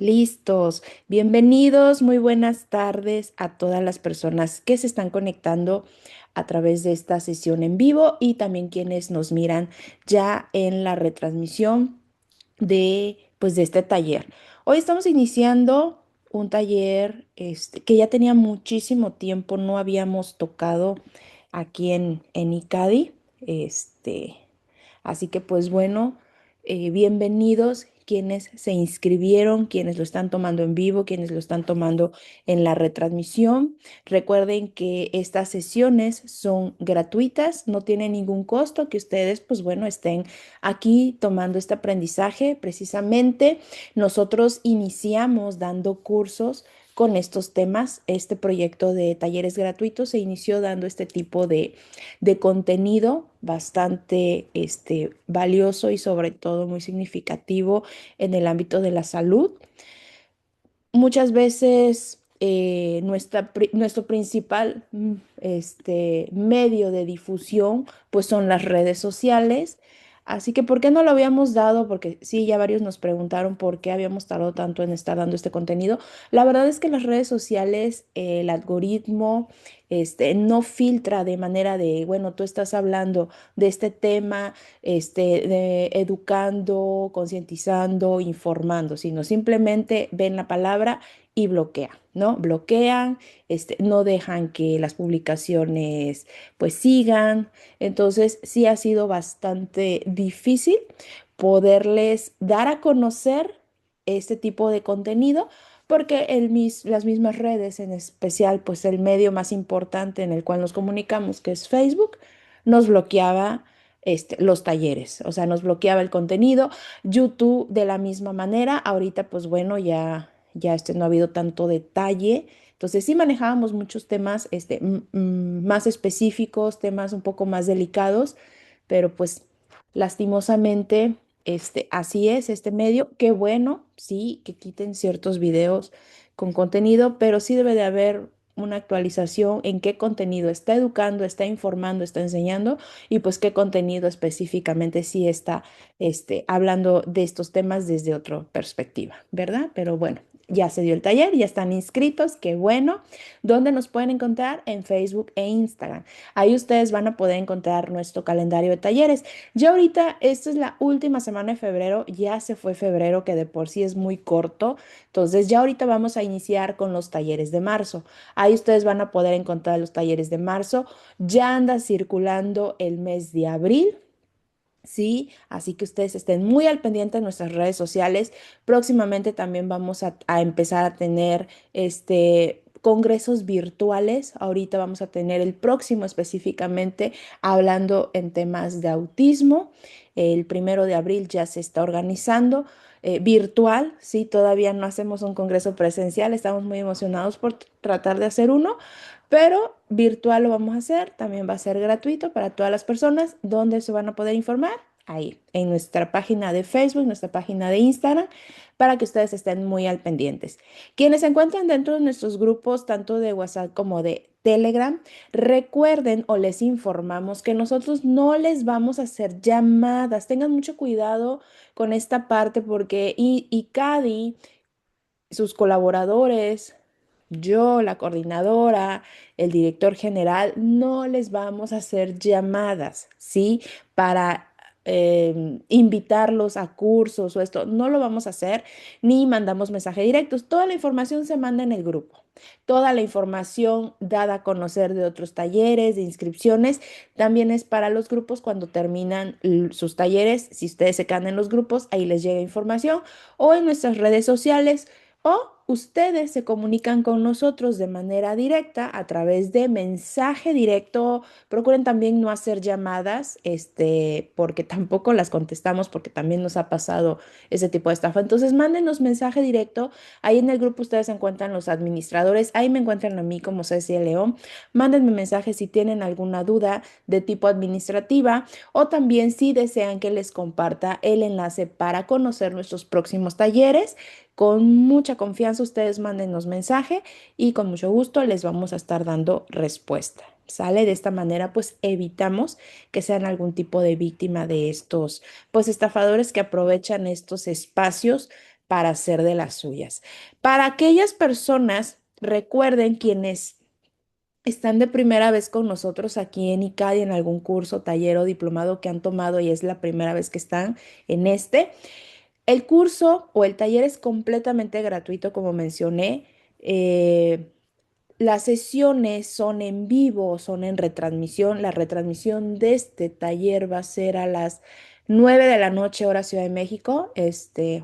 Listos. Bienvenidos, muy buenas tardes a todas las personas que se están conectando a través de esta sesión en vivo y también quienes nos miran ya en la retransmisión de este taller. Hoy estamos iniciando un taller que ya tenía muchísimo tiempo, no habíamos tocado aquí en ICADI. Este, Así que pues bueno, bienvenidos quienes se inscribieron, quienes lo están tomando en vivo, quienes lo están tomando en la retransmisión. Recuerden que estas sesiones son gratuitas, no tienen ningún costo, que ustedes pues bueno estén aquí tomando este aprendizaje. Precisamente nosotros iniciamos dando cursos con estos temas. Este proyecto de talleres gratuitos se inició dando este tipo de contenido bastante valioso y sobre todo muy significativo en el ámbito de la salud. Muchas veces nuestro principal medio de difusión pues son las redes sociales. Así que, ¿por qué no lo habíamos dado? Porque sí, ya varios nos preguntaron por qué habíamos tardado tanto en estar dando este contenido. La verdad es que las redes sociales, el algoritmo, no filtra de manera de, bueno, tú estás hablando de este tema, de educando, concientizando, informando, sino simplemente ven la palabra y bloquean, ¿no? Bloquean, no dejan que las publicaciones pues sigan. Entonces sí ha sido bastante difícil poderles dar a conocer este tipo de contenido porque las mismas redes, en especial pues el medio más importante en el cual nos comunicamos, que es Facebook, nos bloqueaba los talleres, o sea, nos bloqueaba el contenido. YouTube de la misma manera. Ahorita pues bueno, ya no ha habido tanto detalle. Entonces sí manejábamos muchos temas más específicos, temas un poco más delicados, pero pues lastimosamente así es este medio. Qué bueno, sí, que quiten ciertos videos con contenido, pero sí debe de haber una actualización en qué contenido está educando, está informando, está enseñando y pues qué contenido específicamente sí está hablando de estos temas desde otra perspectiva, ¿verdad? Pero bueno, ya se dio el taller, ya están inscritos, qué bueno. ¿Dónde nos pueden encontrar? En Facebook e Instagram. Ahí ustedes van a poder encontrar nuestro calendario de talleres. Ya ahorita, esta es la última semana de febrero, ya se fue febrero, que de por sí es muy corto. Entonces, ya ahorita vamos a iniciar con los talleres de marzo. Ahí ustedes van a poder encontrar los talleres de marzo. Ya anda circulando el mes de abril. Sí, así que ustedes estén muy al pendiente de nuestras redes sociales. Próximamente también vamos a empezar a tener congresos virtuales. Ahorita vamos a tener el próximo específicamente hablando en temas de autismo. El 1 de abril ya se está organizando virtual. Sí, todavía no hacemos un congreso presencial. Estamos muy emocionados por tratar de hacer uno, pero virtual lo vamos a hacer, también va a ser gratuito para todas las personas. ¿Dónde se van a poder informar? Ahí, en nuestra página de Facebook, nuestra página de Instagram, para que ustedes estén muy al pendientes. Quienes se encuentran dentro de nuestros grupos, tanto de WhatsApp como de Telegram, recuerden o les informamos que nosotros no les vamos a hacer llamadas. Tengan mucho cuidado con esta parte porque Cadi, sus colaboradores, yo, la coordinadora, el director general, no les vamos a hacer llamadas, ¿sí? Para invitarlos a cursos o esto, no lo vamos a hacer, ni mandamos mensajes directos. Toda la información se manda en el grupo. Toda la información dada a conocer de otros talleres, de inscripciones, también es para los grupos cuando terminan sus talleres. Si ustedes se quedan en los grupos, ahí les llega información o en nuestras redes sociales o ustedes se comunican con nosotros de manera directa a través de mensaje directo. Procuren también no hacer llamadas, porque tampoco las contestamos, porque también nos ha pasado ese tipo de estafa. Entonces, mándenos mensaje directo. Ahí en el grupo ustedes encuentran los administradores. Ahí me encuentran a mí como Cecilia León. Mándenme mensaje si tienen alguna duda de tipo administrativa o también si desean que les comparta el enlace para conocer nuestros próximos talleres. Con mucha confianza ustedes mándenos mensaje y con mucho gusto les vamos a estar dando respuesta. ¿Sale? De esta manera pues evitamos que sean algún tipo de víctima de estos pues estafadores que aprovechan estos espacios para hacer de las suyas. Para aquellas personas, recuerden quienes están de primera vez con nosotros aquí en ICADI en algún curso, taller o diplomado que han tomado y es la primera vez que están en este. El curso o el taller es completamente gratuito, como mencioné. Las sesiones son en vivo, son en retransmisión. La retransmisión de este taller va a ser a las 9 de la noche, hora Ciudad de México.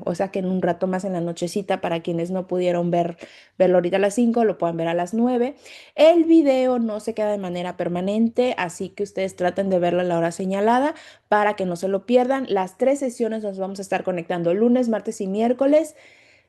O sea que en un rato más en la nochecita, para quienes no pudieron verlo ahorita a las 5 lo puedan ver a las 9. El video no se queda de manera permanente, así que ustedes traten de verlo a la hora señalada para que no se lo pierdan. Las tres sesiones nos vamos a estar conectando lunes, martes y miércoles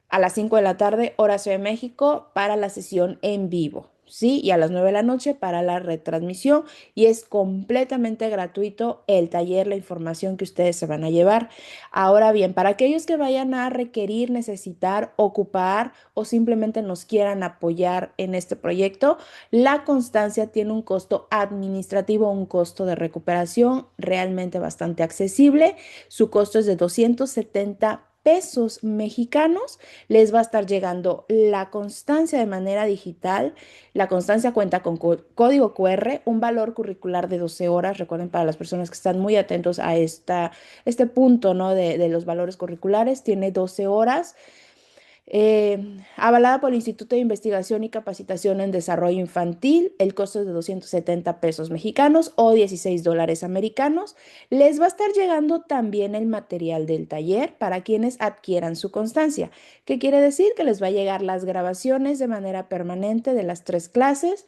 a las 5 de la tarde, hora Ciudad de México, para la sesión en vivo, ¿sí? Y a las 9 de la noche para la retransmisión. Y es completamente gratuito el taller, la información que ustedes se van a llevar. Ahora bien, para aquellos que vayan a requerir, necesitar, ocupar o simplemente nos quieran apoyar en este proyecto, la constancia tiene un costo administrativo, un costo de recuperación realmente bastante accesible. Su costo es de 270 pesos mexicanos. Les va a estar llegando la constancia de manera digital. La constancia cuenta con código QR, un valor curricular de 12 horas. Recuerden, para las personas que están muy atentos a este punto, ¿no? de los valores curriculares, tiene 12 horas. Avalada por el Instituto de Investigación y Capacitación en Desarrollo Infantil, el costo es de 270 pesos mexicanos o 16 dólares americanos. Les va a estar llegando también el material del taller para quienes adquieran su constancia. ¿Qué quiere decir? Que les va a llegar las grabaciones de manera permanente de las tres clases,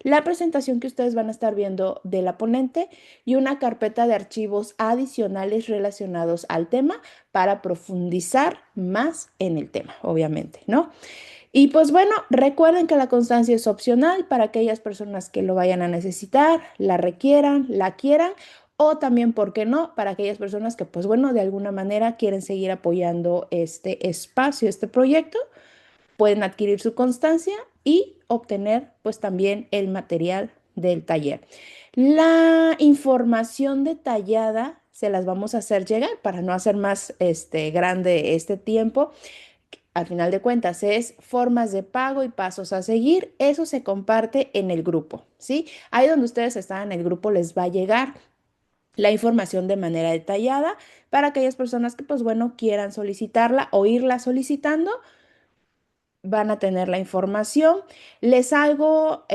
la presentación que ustedes van a estar viendo de la ponente y una carpeta de archivos adicionales relacionados al tema para profundizar más en el tema, obviamente, ¿no? Y pues bueno, recuerden que la constancia es opcional para aquellas personas que lo vayan a necesitar, la requieran, la quieran, o también, ¿por qué no?, para aquellas personas que, pues bueno, de alguna manera quieren seguir apoyando este espacio, este proyecto, pueden adquirir su constancia y obtener pues también el material del taller. La información detallada se las vamos a hacer llegar para no hacer más grande este tiempo. Al final de cuentas es formas de pago y pasos a seguir. Eso se comparte en el grupo, ¿sí? Ahí donde ustedes están en el grupo les va a llegar la información de manera detallada para aquellas personas que pues bueno quieran solicitarla o irla solicitando, van a tener la información. Les hago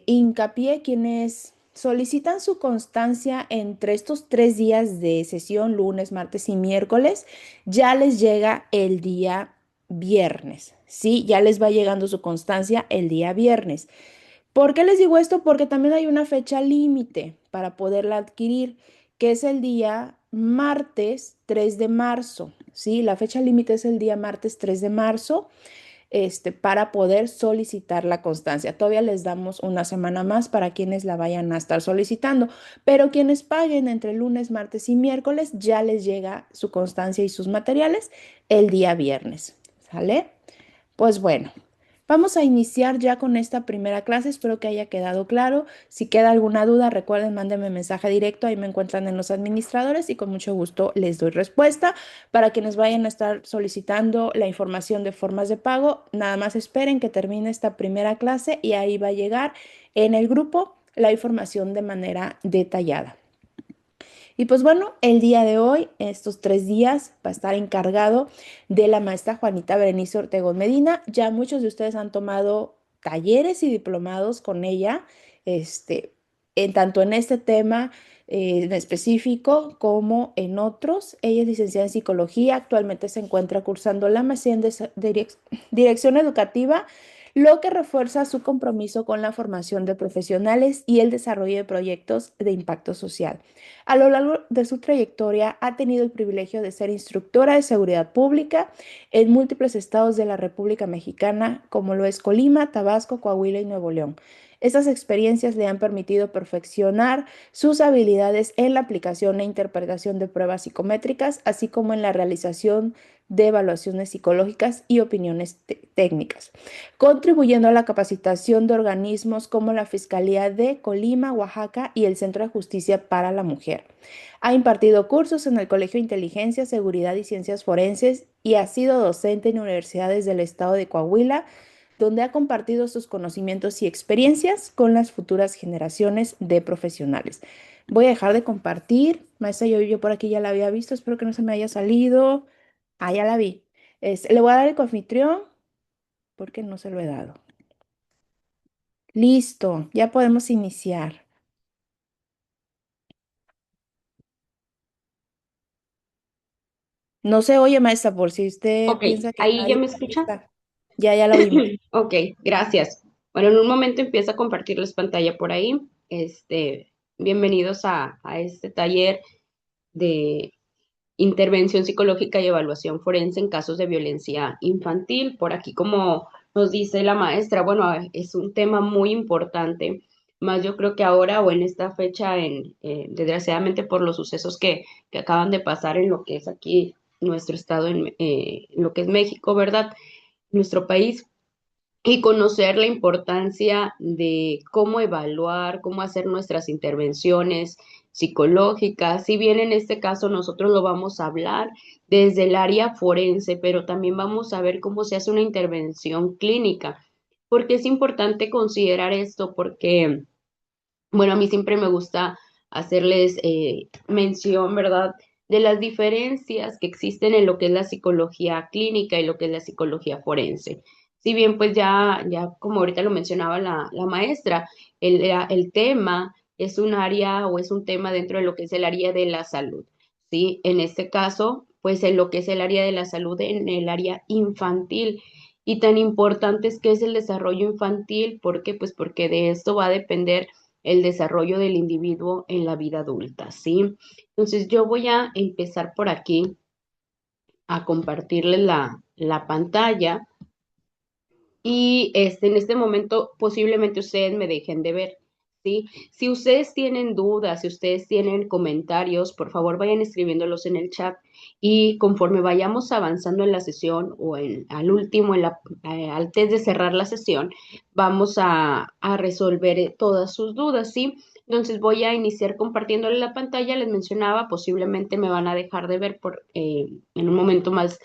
hincapié quienes solicitan su constancia entre estos 3 días de sesión, lunes, martes y miércoles, ya les llega el día viernes, ¿sí? Ya les va llegando su constancia el día viernes. ¿Por qué les digo esto? Porque también hay una fecha límite para poderla adquirir, que es el día martes 3 de marzo, ¿sí? La fecha límite es el día martes 3 de marzo para poder solicitar la constancia. Todavía les damos una semana más para quienes la vayan a estar solicitando, pero quienes paguen entre lunes, martes y miércoles ya les llega su constancia y sus materiales el día viernes. ¿Sale? Pues bueno. Vamos a iniciar ya con esta primera clase, espero que haya quedado claro. Si queda alguna duda, recuerden, mándenme mensaje directo, ahí me encuentran en los administradores y con mucho gusto les doy respuesta. Para quienes vayan a estar solicitando la información de formas de pago, nada más esperen que termine esta primera clase y ahí va a llegar en el grupo la información de manera detallada. Y pues bueno, el día de hoy, estos 3 días, va a estar encargado de la maestra Juanita Berenice Ortegón Medina. Ya muchos de ustedes han tomado talleres y diplomados con ella, tanto en este tema en específico como en otros. Ella es licenciada en psicología, actualmente se encuentra cursando la maestría en dirección educativa, lo que refuerza su compromiso con la formación de profesionales y el desarrollo de proyectos de impacto social. A lo largo de su trayectoria ha tenido el privilegio de ser instructora de seguridad pública en múltiples estados de la República Mexicana, como lo es Colima, Tabasco, Coahuila y Nuevo León. Estas experiencias le han permitido perfeccionar sus habilidades en la aplicación e interpretación de pruebas psicométricas, así como en la realización de evaluaciones psicológicas y opiniones técnicas, contribuyendo a la capacitación de organismos como la Fiscalía de Colima, Oaxaca y el Centro de Justicia para la Mujer. Ha impartido cursos en el Colegio de Inteligencia, Seguridad y Ciencias Forenses y ha sido docente en universidades del estado de Coahuila, donde ha compartido sus conocimientos y experiencias con las futuras generaciones de profesionales. Voy a dejar de compartir. Maestra, yo por aquí ya la había visto, espero que no se me haya salido. Ah, ya la vi. Le voy a dar el coanfitrión porque no se lo he dado. Listo, ya podemos iniciar. No se oye, maestra, por si usted Ok, piensa que ¿ahí ya nadie me está escucha? lista. Ya la oímos. Ok, gracias. Bueno, en un momento empieza a compartirles pantalla por ahí. Bienvenidos a este taller de intervención psicológica y evaluación forense en casos de violencia infantil. Por aquí, como nos dice la maestra, bueno, es un tema muy importante, más yo creo que ahora o en esta fecha, desgraciadamente por los sucesos que acaban de pasar en lo que es aquí nuestro estado, en lo que es México, ¿verdad? Nuestro país y conocer la importancia de cómo evaluar, cómo hacer nuestras intervenciones psicológicas. Si bien en este caso nosotros lo vamos a hablar desde el área forense, pero también vamos a ver cómo se hace una intervención clínica. Porque es importante considerar esto, porque, bueno, a mí siempre me gusta hacerles mención, ¿verdad? De las diferencias que existen en lo que es la psicología clínica y lo que es la psicología forense. Si bien, pues ya como ahorita lo mencionaba la maestra, el tema es un área o es un tema dentro de lo que es el área de la salud, ¿sí? En este caso, pues en lo que es el área de la salud, en el área infantil. Y tan importante es que es el desarrollo infantil, ¿por qué? Pues porque de esto va a depender el desarrollo del individuo en la vida adulta, ¿sí? Entonces yo voy a empezar por aquí a compartirles la pantalla y en este momento posiblemente ustedes me dejen de ver, ¿sí? Si ustedes tienen dudas, si ustedes tienen comentarios, por favor vayan escribiéndolos en el chat y conforme vayamos avanzando en la sesión o al último, antes de cerrar la sesión, vamos a resolver todas sus dudas, ¿sí? Entonces voy a iniciar compartiéndole la pantalla, les mencionaba, posiblemente me van a dejar de ver en un momento más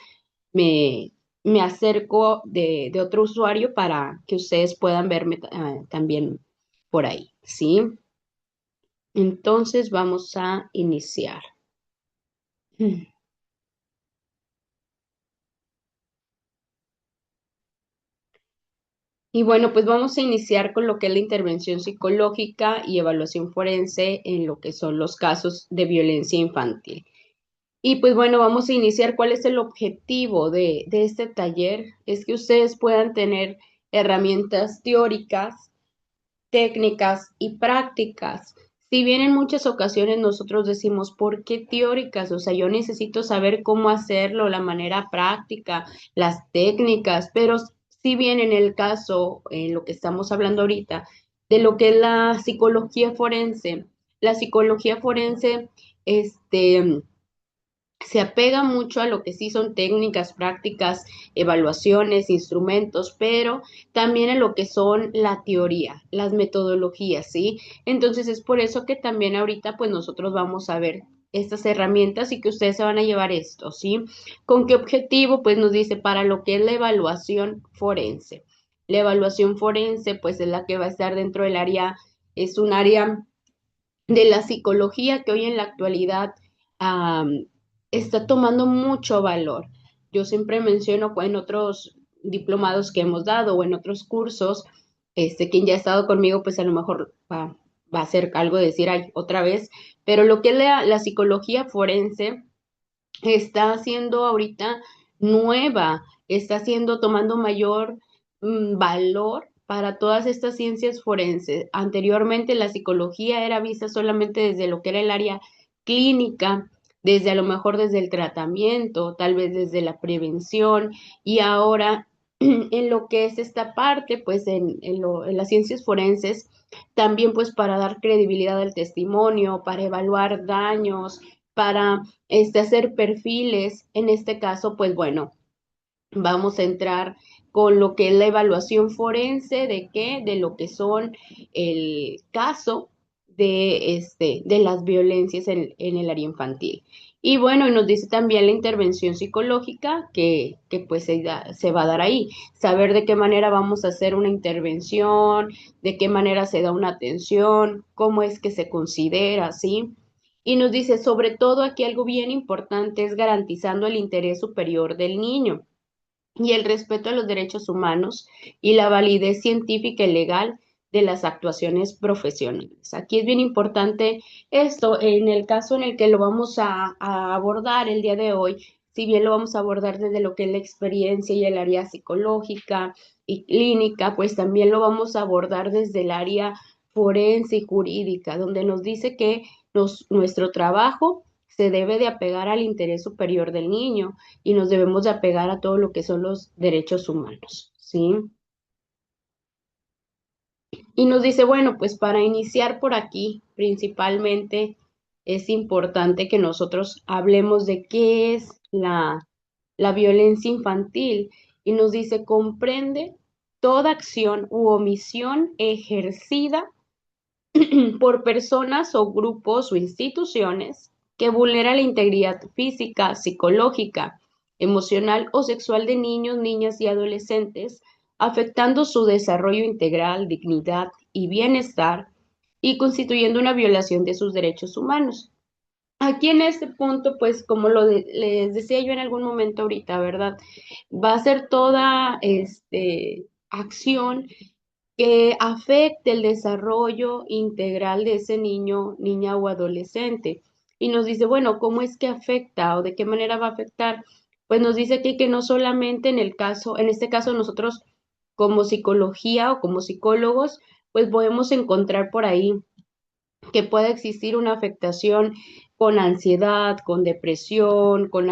me, me acerco de otro usuario para que ustedes puedan verme también por ahí, ¿sí? Entonces vamos a iniciar. Y bueno, pues vamos a iniciar con lo que es la intervención psicológica y evaluación forense en lo que son los casos de violencia infantil. Y pues bueno, vamos a iniciar. ¿Cuál es el objetivo de este taller? Es que ustedes puedan tener herramientas teóricas, técnicas y prácticas. Si bien en muchas ocasiones nosotros decimos, ¿por qué teóricas? O sea, yo necesito saber cómo hacerlo, la manera práctica, las técnicas, pero si bien en el caso, en lo que estamos hablando ahorita, de lo que es la psicología forense, este se apega mucho a lo que sí son técnicas, prácticas, evaluaciones, instrumentos, pero también en lo que son la teoría, las metodologías, ¿sí? Entonces es por eso que también ahorita pues nosotros vamos a ver estas herramientas y que ustedes se van a llevar esto, ¿sí? ¿Con qué objetivo? Pues nos dice para lo que es la evaluación forense. La evaluación forense pues es la que va a estar dentro del área, es un área de la psicología que hoy en la actualidad am, está tomando mucho valor. Yo siempre menciono en otros diplomados que hemos dado o en otros cursos, quien ya ha estado conmigo, pues a lo mejor va a hacer algo de decir, ay, otra vez, pero lo que es la psicología forense está haciendo ahorita nueva, está haciendo, tomando mayor valor para todas estas ciencias forenses. Anteriormente la psicología era vista solamente desde lo que era el área clínica, desde a lo mejor desde el tratamiento, tal vez desde la prevención y ahora en lo que es esta parte, pues en las ciencias forenses, también pues para dar credibilidad al testimonio, para evaluar daños, para hacer perfiles. En este caso, pues bueno, vamos a entrar con lo que es la evaluación forense de qué, de lo que son el caso de las violencias en el área infantil. Y bueno, y nos dice también la intervención psicológica que pues se va a dar ahí. Saber de qué manera vamos a hacer una intervención, de qué manera se da una atención, cómo es que se considera, ¿sí? Y nos dice, sobre todo aquí algo bien importante es garantizando el interés superior del niño y el respeto a los derechos humanos y la validez científica y legal de las actuaciones profesionales. Aquí es bien importante esto, en el caso en el que lo vamos a abordar el día de hoy, si bien lo vamos a abordar desde lo que es la experiencia y el área psicológica y clínica, pues también lo vamos a abordar desde el área forense y jurídica, donde nos dice que nuestro trabajo se debe de apegar al interés superior del niño y nos debemos de apegar a todo lo que son los derechos humanos, ¿sí? Y nos dice, bueno, pues para iniciar por aquí, principalmente es importante que nosotros hablemos de qué es la violencia infantil. Y nos dice, comprende toda acción u omisión ejercida por personas o grupos o instituciones que vulnera la integridad física, psicológica, emocional o sexual de niños, niñas y adolescentes, afectando su desarrollo integral, dignidad y bienestar y constituyendo una violación de sus derechos humanos. Aquí en este punto, pues como les decía yo en algún momento ahorita, ¿verdad? Va a ser toda acción que afecte el desarrollo integral de ese niño, niña o adolescente. Y nos dice, bueno, ¿cómo es que afecta o de qué manera va a afectar? Pues nos dice aquí que no solamente en el caso, en este caso nosotros como psicología o como psicólogos, pues podemos encontrar por ahí que pueda existir una afectación con ansiedad, con depresión, con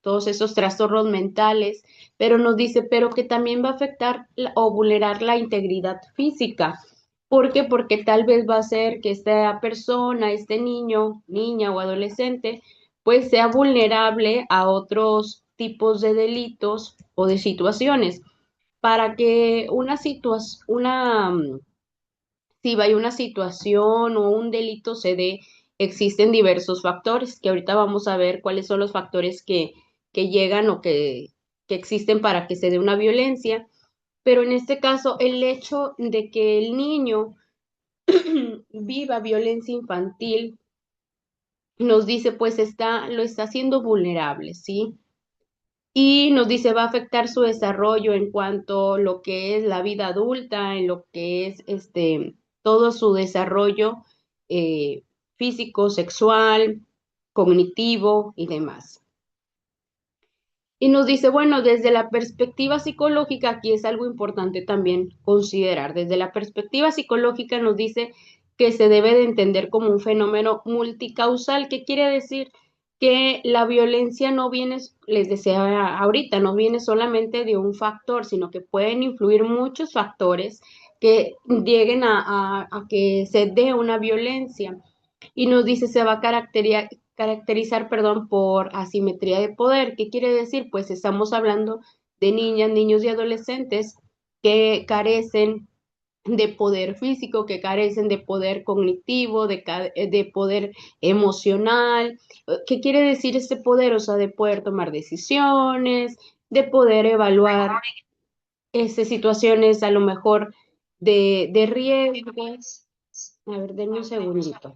todos esos trastornos mentales, pero nos dice, pero que también va a afectar o vulnerar la integridad física. ¿Por qué? Porque tal vez va a ser que esta persona, este niño, niña o adolescente, pues sea vulnerable a otros tipos de delitos o de situaciones. Para que si hay una situación o un delito se dé, existen diversos factores, que ahorita vamos a ver cuáles son los factores que llegan o que existen para que se dé una violencia. Pero en este caso, el hecho de que el niño viva violencia infantil nos dice, pues lo está haciendo vulnerable, ¿sí? Y nos dice, va a afectar su desarrollo en cuanto a lo que es la vida adulta, en lo que es todo su desarrollo eh, físico, sexual, cognitivo y demás. Y nos dice, bueno, desde la perspectiva psicológica, aquí es algo importante también considerar. Desde la perspectiva psicológica nos dice que se debe de entender como un fenómeno multicausal. ¿Qué quiere decir? Que la violencia no viene, les decía ahorita, no viene solamente de un factor, sino que pueden influir muchos factores que lleguen a que se dé una violencia. Y nos dice, se va a caracterizar, perdón, por asimetría de poder. ¿Qué quiere decir? Pues estamos hablando de niñas, niños y adolescentes que carecen de poder físico, que carecen de poder cognitivo, de poder emocional. ¿Qué quiere decir este poder? O sea, de poder tomar decisiones, de poder evaluar situaciones a lo mejor de riesgos. A ver, denme un segundito.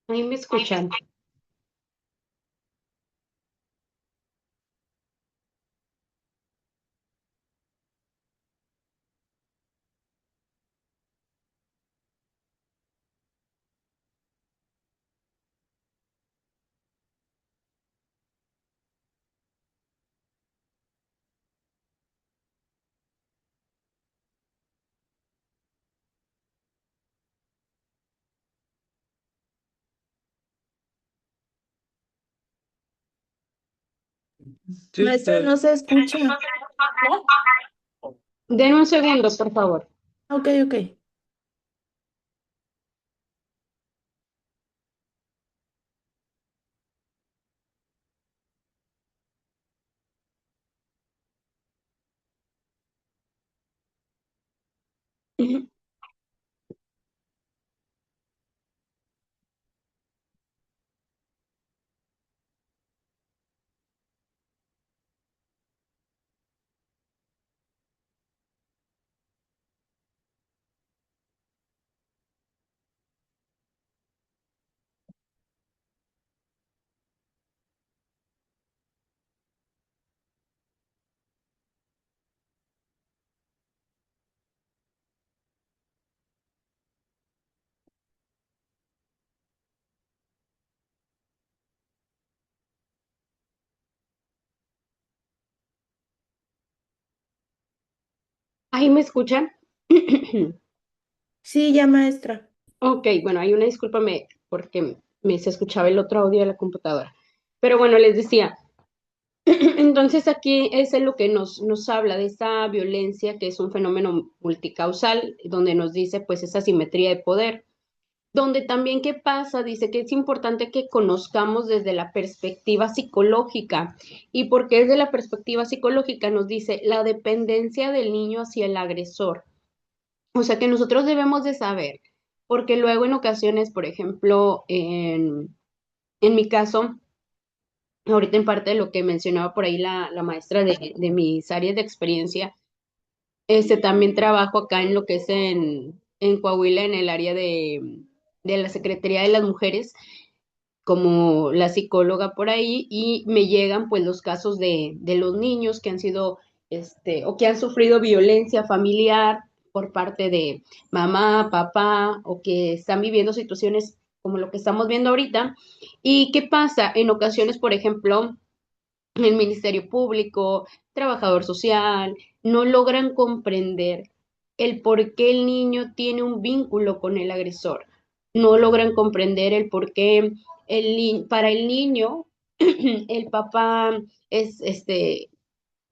Ahí me escuchan. Maestra, no se escucha. Denme un segundo, por favor. Ok, ok. ¿Ahí me escuchan? Sí, ya, maestra. Ok, bueno, hay una discúlpame porque se escuchaba el otro audio de la computadora. Pero bueno, les decía, entonces aquí es en lo que nos habla de esta violencia que es un fenómeno multicausal, donde nos dice pues esa simetría de poder, donde también qué pasa, dice que es importante que conozcamos desde la perspectiva psicológica. ¿Y por qué desde la perspectiva psicológica? Nos dice la dependencia del niño hacia el agresor. O sea que nosotros debemos de saber, porque luego en ocasiones, por ejemplo, en mi caso, ahorita en parte de lo que mencionaba por ahí la maestra de mis áreas de experiencia, también trabajo acá en lo que es en Coahuila, en el área de la Secretaría de las Mujeres, como la psicóloga por ahí, y me llegan pues los casos de los niños que han sido, o que han sufrido violencia familiar por parte de mamá, papá, o que están viviendo situaciones como lo que estamos viendo ahorita. ¿Y qué pasa? En ocasiones, por ejemplo, el Ministerio Público, trabajador social, no logran comprender el por qué el niño tiene un vínculo con el agresor. No logran comprender el por qué para el niño el papá es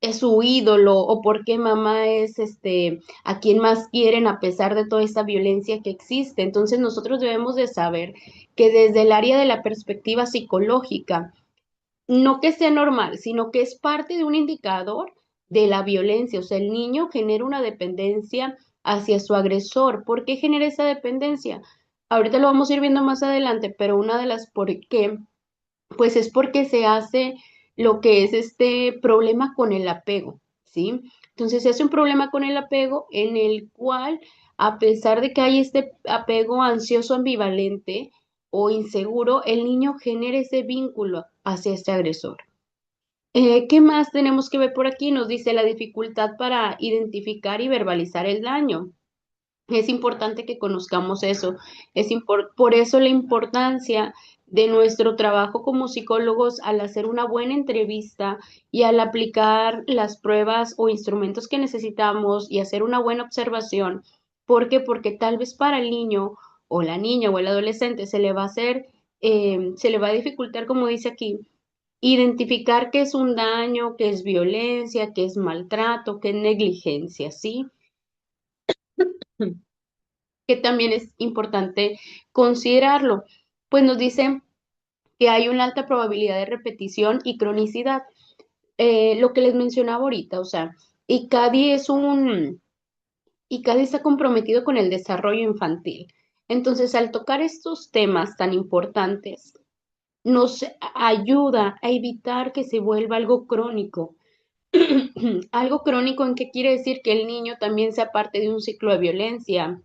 es su ídolo o por qué mamá es a quien más quieren a pesar de toda esta violencia que existe. Entonces nosotros debemos de saber que desde el área de la perspectiva psicológica, no que sea normal, sino que es parte de un indicador de la violencia. O sea, el niño genera una dependencia hacia su agresor. ¿Por qué genera esa dependencia? Ahorita lo vamos a ir viendo más adelante, pero una de las por qué, pues es porque se hace lo que es este problema con el apego, ¿sí? Entonces se hace un problema con el apego en el cual, a pesar de que hay este apego ansioso ambivalente o inseguro, el niño genera ese vínculo hacia este agresor. ¿Qué más tenemos que ver por aquí? Nos dice la dificultad para identificar y verbalizar el daño. Es importante que conozcamos eso. Por eso la importancia de nuestro trabajo como psicólogos al hacer una buena entrevista y al aplicar las pruebas o instrumentos que necesitamos y hacer una buena observación. ¿Por qué? Porque tal vez para el niño o la niña o el adolescente se le va a hacer, se le va a dificultar, como dice aquí, identificar qué es un daño, qué es violencia, qué es maltrato, qué es negligencia, ¿sí? Que también es importante considerarlo, pues nos dicen que hay una alta probabilidad de repetición y cronicidad. Lo que les mencionaba ahorita, o sea, ICADI ICADI está comprometido con el desarrollo infantil. Entonces, al tocar estos temas tan importantes, nos ayuda a evitar que se vuelva algo crónico. Algo crónico, ¿en qué quiere decir? Que el niño también sea parte de un ciclo de violencia,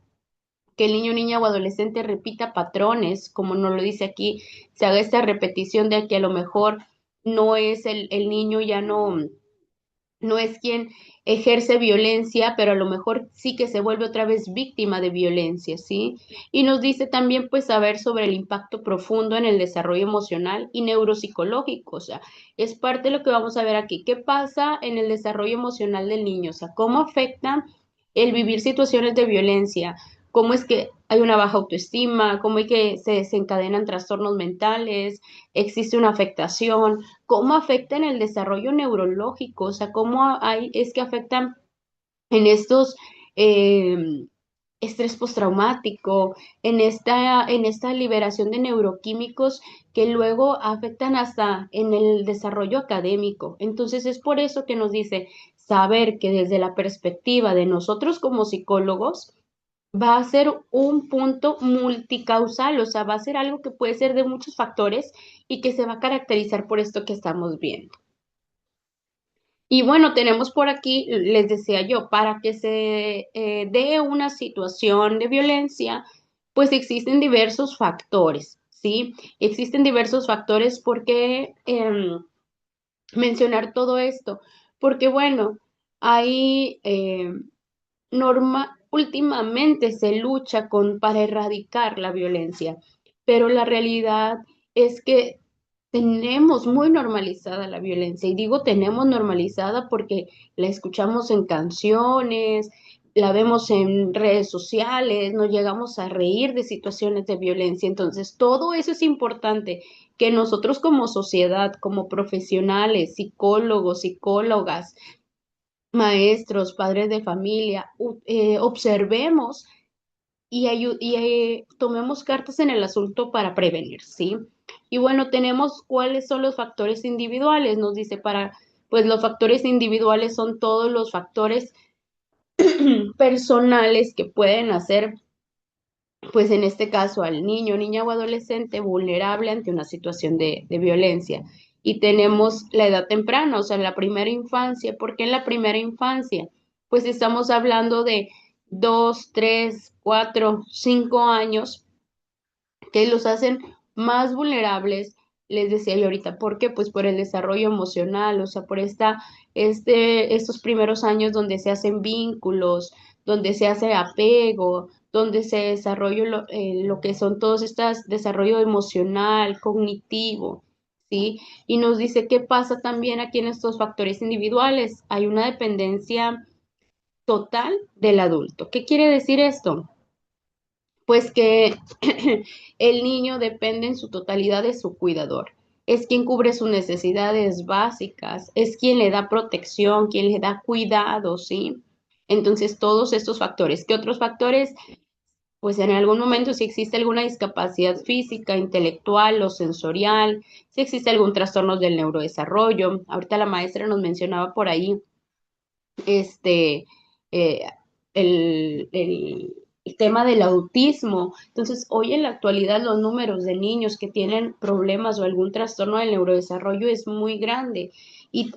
que el niño, niña o adolescente repita patrones, como nos lo dice aquí, se haga esta repetición de que a lo mejor no es el niño, ya no es quien ejerce violencia, pero a lo mejor sí que se vuelve otra vez víctima de violencia, ¿sí? Y nos dice también, pues, saber sobre el impacto profundo en el desarrollo emocional y neuropsicológico, o sea, es parte de lo que vamos a ver aquí. ¿Qué pasa en el desarrollo emocional del niño? O sea, ¿cómo afecta el vivir situaciones de violencia? cómo es que hay una baja autoestima, cómo es que se desencadenan trastornos mentales, existe una afectación, cómo afecta en el desarrollo neurológico, o sea, cómo hay, es que afectan en estos eh, estrés postraumático, en esta liberación de neuroquímicos que luego afectan hasta en el desarrollo académico. Entonces es por eso que nos dice saber que desde la perspectiva de nosotros como psicólogos, va a ser un punto multicausal, o sea, va a ser algo que puede ser de muchos factores y que se va a caracterizar por esto que estamos viendo. Y bueno, tenemos por aquí, les decía yo, para que se dé una situación de violencia, pues existen diversos factores, ¿sí? Existen diversos factores. ¿Por qué mencionar todo esto? Porque bueno, hay últimamente se lucha para erradicar la violencia, pero la realidad es que tenemos muy normalizada la violencia, y digo tenemos normalizada porque la escuchamos en canciones, la vemos en redes sociales, nos llegamos a reír de situaciones de violencia. Entonces, todo eso es importante que nosotros como sociedad, como profesionales, psicólogos, psicólogas, maestros, padres de familia, observemos y tomemos cartas en el asunto para prevenir, ¿sí? Y bueno, tenemos cuáles son los factores individuales. Nos dice pues los factores individuales son todos los factores personales que pueden hacer, pues en este caso, al niño, niña o adolescente vulnerable ante una situación de violencia. Y tenemos la edad temprana, o sea, la primera infancia. ¿Por qué en la primera infancia? Pues estamos hablando de 2, 3, 4, 5 años que los hacen más vulnerables. Les decía yo ahorita, ¿por qué? Pues por el desarrollo emocional, o sea, por estos primeros años donde se hacen vínculos, donde se hace apego, donde se desarrolla lo que son todos estos desarrollo emocional, cognitivo, ¿sí? Y nos dice qué pasa también aquí en estos factores individuales. Hay una dependencia total del adulto. ¿Qué quiere decir esto? Pues que el niño depende en su totalidad de su cuidador. Es quien cubre sus necesidades básicas, es quien le da protección, quien le da cuidado, ¿sí? Entonces, todos estos factores. ¿Qué otros factores? Pues en algún momento si existe alguna discapacidad física, intelectual o sensorial, si existe algún trastorno del neurodesarrollo. Ahorita la maestra nos mencionaba por ahí este, eh, el tema del autismo. Entonces, hoy en la actualidad los números de niños que tienen problemas o algún trastorno del neurodesarrollo es muy grande, y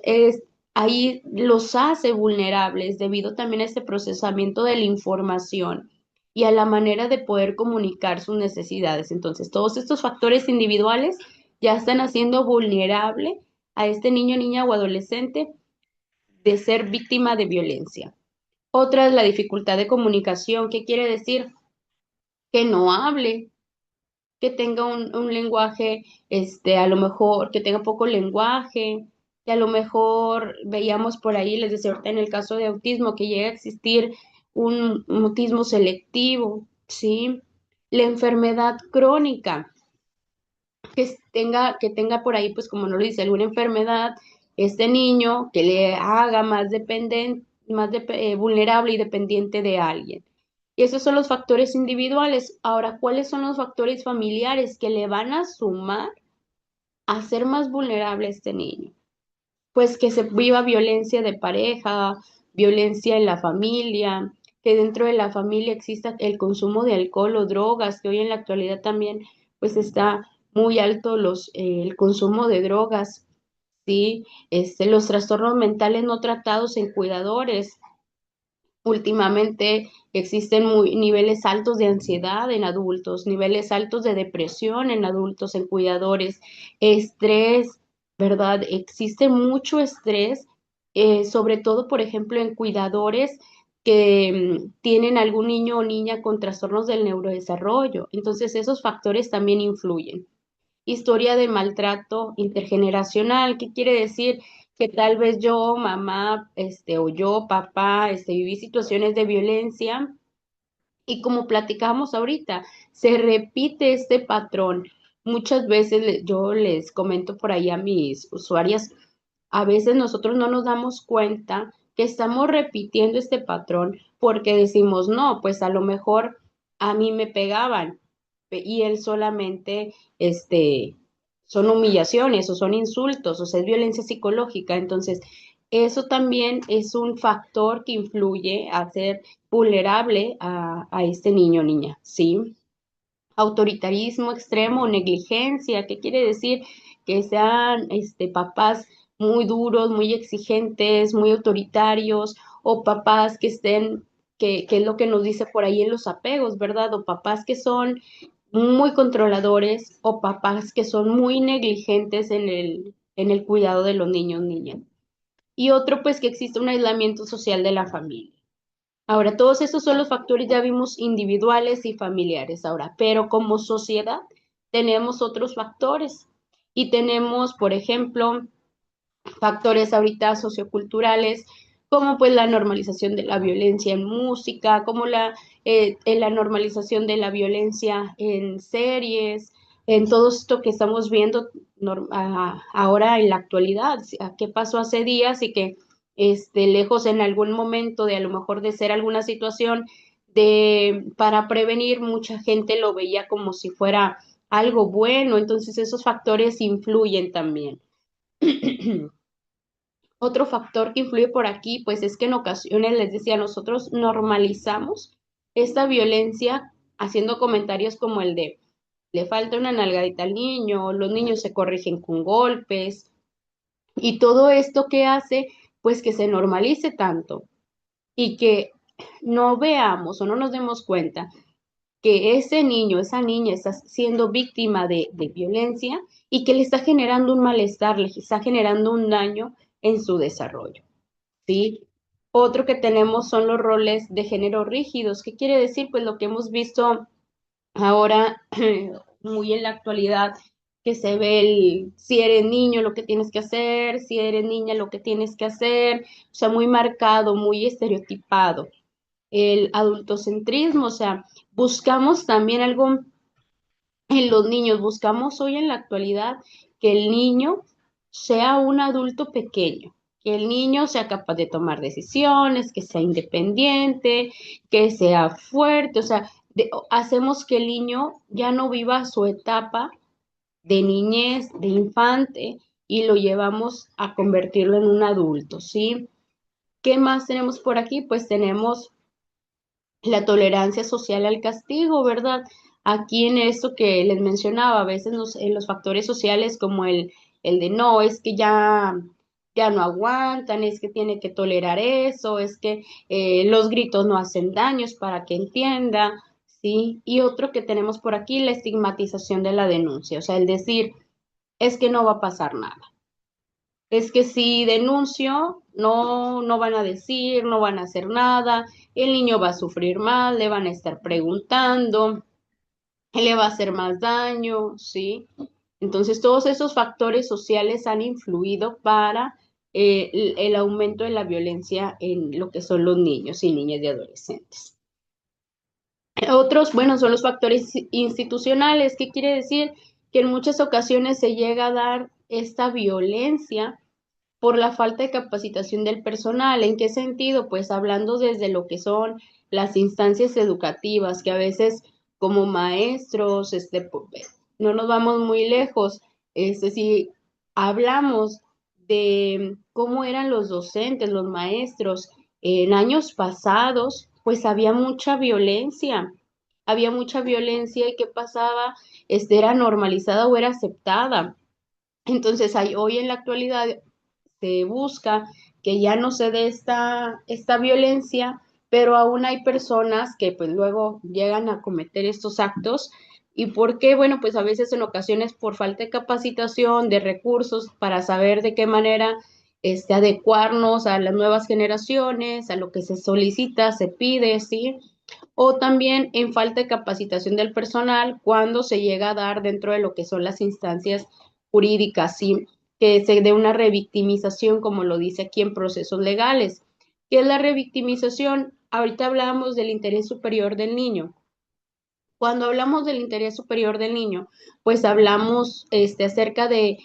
ahí los hace vulnerables debido también a este procesamiento de la información y a la manera de poder comunicar sus necesidades. Entonces, todos estos factores individuales ya están haciendo vulnerable a este niño, niña o adolescente de ser víctima de violencia. Otra es la dificultad de comunicación. ¿Qué quiere decir? Que no hable, que tenga un lenguaje, a lo mejor, que tenga poco lenguaje, que a lo mejor veíamos por ahí, les decía ahorita en el caso de autismo, que llega a existir un autismo selectivo, ¿sí? La enfermedad crónica, que tenga por ahí, pues como no lo dice, alguna enfermedad, este niño que le haga más dependiente, vulnerable y dependiente de alguien. Y esos son los factores individuales. Ahora, ¿cuáles son los factores familiares que le van a sumar a ser más vulnerable a este niño? Pues que se viva violencia de pareja, violencia en la familia, que dentro de la familia exista el consumo de alcohol o drogas, que hoy en la actualidad también pues está muy alto el consumo de drogas, ¿sí? Los trastornos mentales no tratados en cuidadores. Últimamente existen niveles altos de ansiedad en adultos, niveles altos de depresión en adultos, en cuidadores, estrés, ¿verdad? Existe mucho estrés, sobre todo, por ejemplo, en cuidadores que tienen algún niño o niña con trastornos del neurodesarrollo. Entonces, esos factores también influyen. Historia de maltrato intergeneracional. ¿Qué quiere decir? Que tal vez yo, mamá, o yo, papá, viví situaciones de violencia Y como platicamos ahorita, se repite este patrón. Muchas veces yo les comento por ahí a mis usuarias, a veces nosotros no nos damos cuenta que estamos repitiendo este patrón porque decimos, no, pues a lo mejor a mí me pegaban y él solamente, son humillaciones o son insultos, o sea, es violencia psicológica. Entonces, eso también es un factor que influye a ser vulnerable a este niño o niña, ¿sí? Autoritarismo extremo, negligencia, ¿qué quiere decir? Que sean papás muy duros, muy exigentes, muy autoritarios, o papás que estén, que es lo que nos dice por ahí en los apegos, ¿verdad? O papás que son muy controladores, o papás que son muy negligentes en el cuidado de los niños, niñas. Y otro, pues que existe un aislamiento social de la familia. Ahora, todos estos son los factores, ya vimos, individuales y familiares ahora, pero como sociedad tenemos otros factores y tenemos, por ejemplo, factores ahorita socioculturales, como pues la normalización de la violencia en música, como en la normalización de la violencia en series, en todo esto que estamos viendo ahora en la actualidad, qué pasó hace días y que lejos en algún momento de a lo mejor de ser alguna situación para prevenir, mucha gente lo veía como si fuera algo bueno, entonces esos factores influyen también. Otro factor que influye por aquí, pues es que en ocasiones les decía, nosotros normalizamos esta violencia haciendo comentarios como el de, le falta una nalgadita al niño, los niños se corrigen con golpes, y todo esto que hace, pues que se normalice tanto y que no veamos o no nos demos cuenta que ese niño, esa niña está siendo víctima de violencia y que le está generando un malestar, le está generando un daño en su desarrollo. ¿Sí? Otro que tenemos son los roles de género rígidos. ¿Qué quiere decir? Pues lo que hemos visto ahora muy en la actualidad, que se ve si eres niño lo que tienes que hacer, si eres niña lo que tienes que hacer, o sea, muy marcado, muy estereotipado. El adultocentrismo, o sea, buscamos también algo en los niños, buscamos hoy en la actualidad que el niño sea un adulto pequeño, que el niño sea capaz de tomar decisiones, que sea independiente, que sea fuerte, o sea, hacemos que el niño ya no viva su etapa de niñez, de infante, y lo llevamos a convertirlo en un adulto, ¿sí? ¿Qué más tenemos por aquí? Pues tenemos la tolerancia social al castigo, ¿verdad? Aquí en esto que les mencionaba, a veces en los factores sociales como el de no, es que ya no aguantan, es que tiene que tolerar eso, es que los gritos no hacen daños para que entienda, ¿sí? Y otro que tenemos por aquí, la estigmatización de la denuncia, o sea, el decir, es que no va a pasar nada. Es que si denuncio, no, no van a decir, no van a hacer nada, el niño va a sufrir más, le van a estar preguntando, le va a hacer más daño, ¿sí? Entonces, todos esos factores sociales han influido para el aumento de la violencia en lo que son los niños y niñas y adolescentes. Otros, bueno, son los factores institucionales. ¿Qué quiere decir? Que en muchas ocasiones se llega a dar esta violencia por la falta de capacitación del personal. ¿En qué sentido? Pues hablando desde lo que son las instancias educativas, que a veces como maestros, no nos vamos muy lejos, si hablamos de cómo eran los docentes, los maestros en años pasados, pues había mucha violencia y qué pasaba, era normalizada o era aceptada. Entonces, hoy en la actualidad se busca que ya no se dé esta violencia, pero aún hay personas que pues luego llegan a cometer estos actos. ¿Y por qué? Bueno, pues a veces en ocasiones por falta de capacitación, de recursos para saber de qué manera adecuarnos a las nuevas generaciones, a lo que se solicita, se pide, ¿sí? O también en falta de capacitación del personal cuando se llega a dar dentro de lo que son las instancias jurídicas, ¿sí? Que se dé una revictimización, como lo dice aquí en procesos legales. ¿Qué es la revictimización? ahorita hablábamos del interés superior del niño. Cuando hablamos del interés superior del niño, pues hablamos acerca de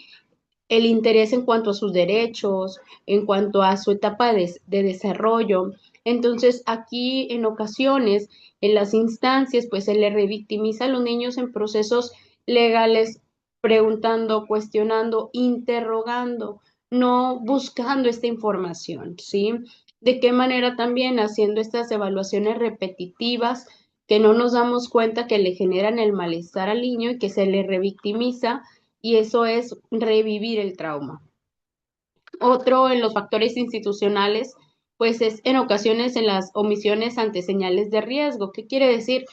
el interés en cuanto a sus derechos, en cuanto a su etapa de desarrollo. Entonces, aquí en ocasiones, en las instancias, pues se le revictimiza a los niños en procesos legales, preguntando, cuestionando, interrogando, no buscando esta información, ¿sí? ¿De qué manera también haciendo estas evaluaciones repetitivas que no nos damos cuenta que le generan el malestar al niño y que se le revictimiza y eso es revivir el trauma? Otro en los factores institucionales, pues es en ocasiones en las omisiones ante señales de riesgo. ¿Qué quiere decir?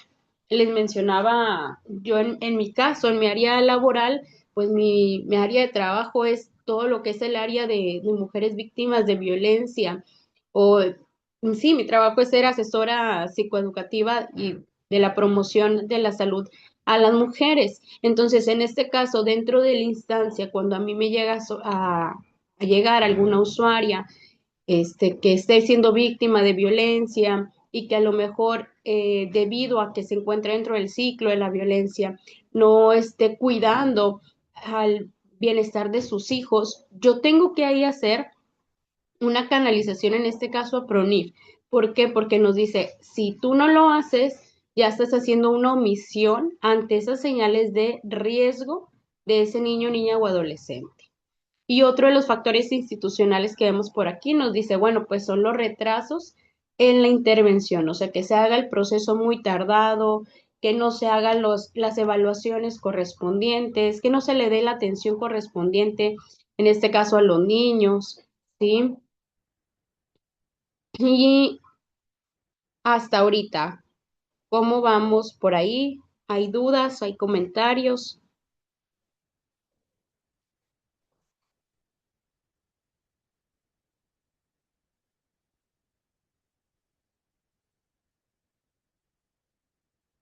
Les mencionaba yo en mi caso, en mi área laboral, pues mi área de trabajo es todo lo que es el área de mujeres víctimas de violencia. O sí, mi trabajo es ser asesora psicoeducativa y de la promoción de la salud a las mujeres. Entonces, en este caso, dentro de la instancia, cuando a mí me llega a llegar alguna usuaria que esté siendo víctima de violencia y que a lo mejor debido a que se encuentra dentro del ciclo de la violencia no esté cuidando al bienestar de sus hijos, yo tengo que ahí hacer una canalización, en este caso a PRONIF. ¿Por qué? Porque nos dice, si tú no lo haces, ya estás haciendo una omisión ante esas señales de riesgo de ese niño, niña o adolescente. Y otro de los factores institucionales que vemos por aquí nos dice, bueno, pues son los retrasos en la intervención, o sea, que se haga el proceso muy tardado, que no se hagan las evaluaciones correspondientes, que no se le dé la atención correspondiente, en este caso a los niños, ¿sí? Y hasta ahorita, ¿cómo vamos por ahí? ¿Hay dudas? ¿Hay comentarios?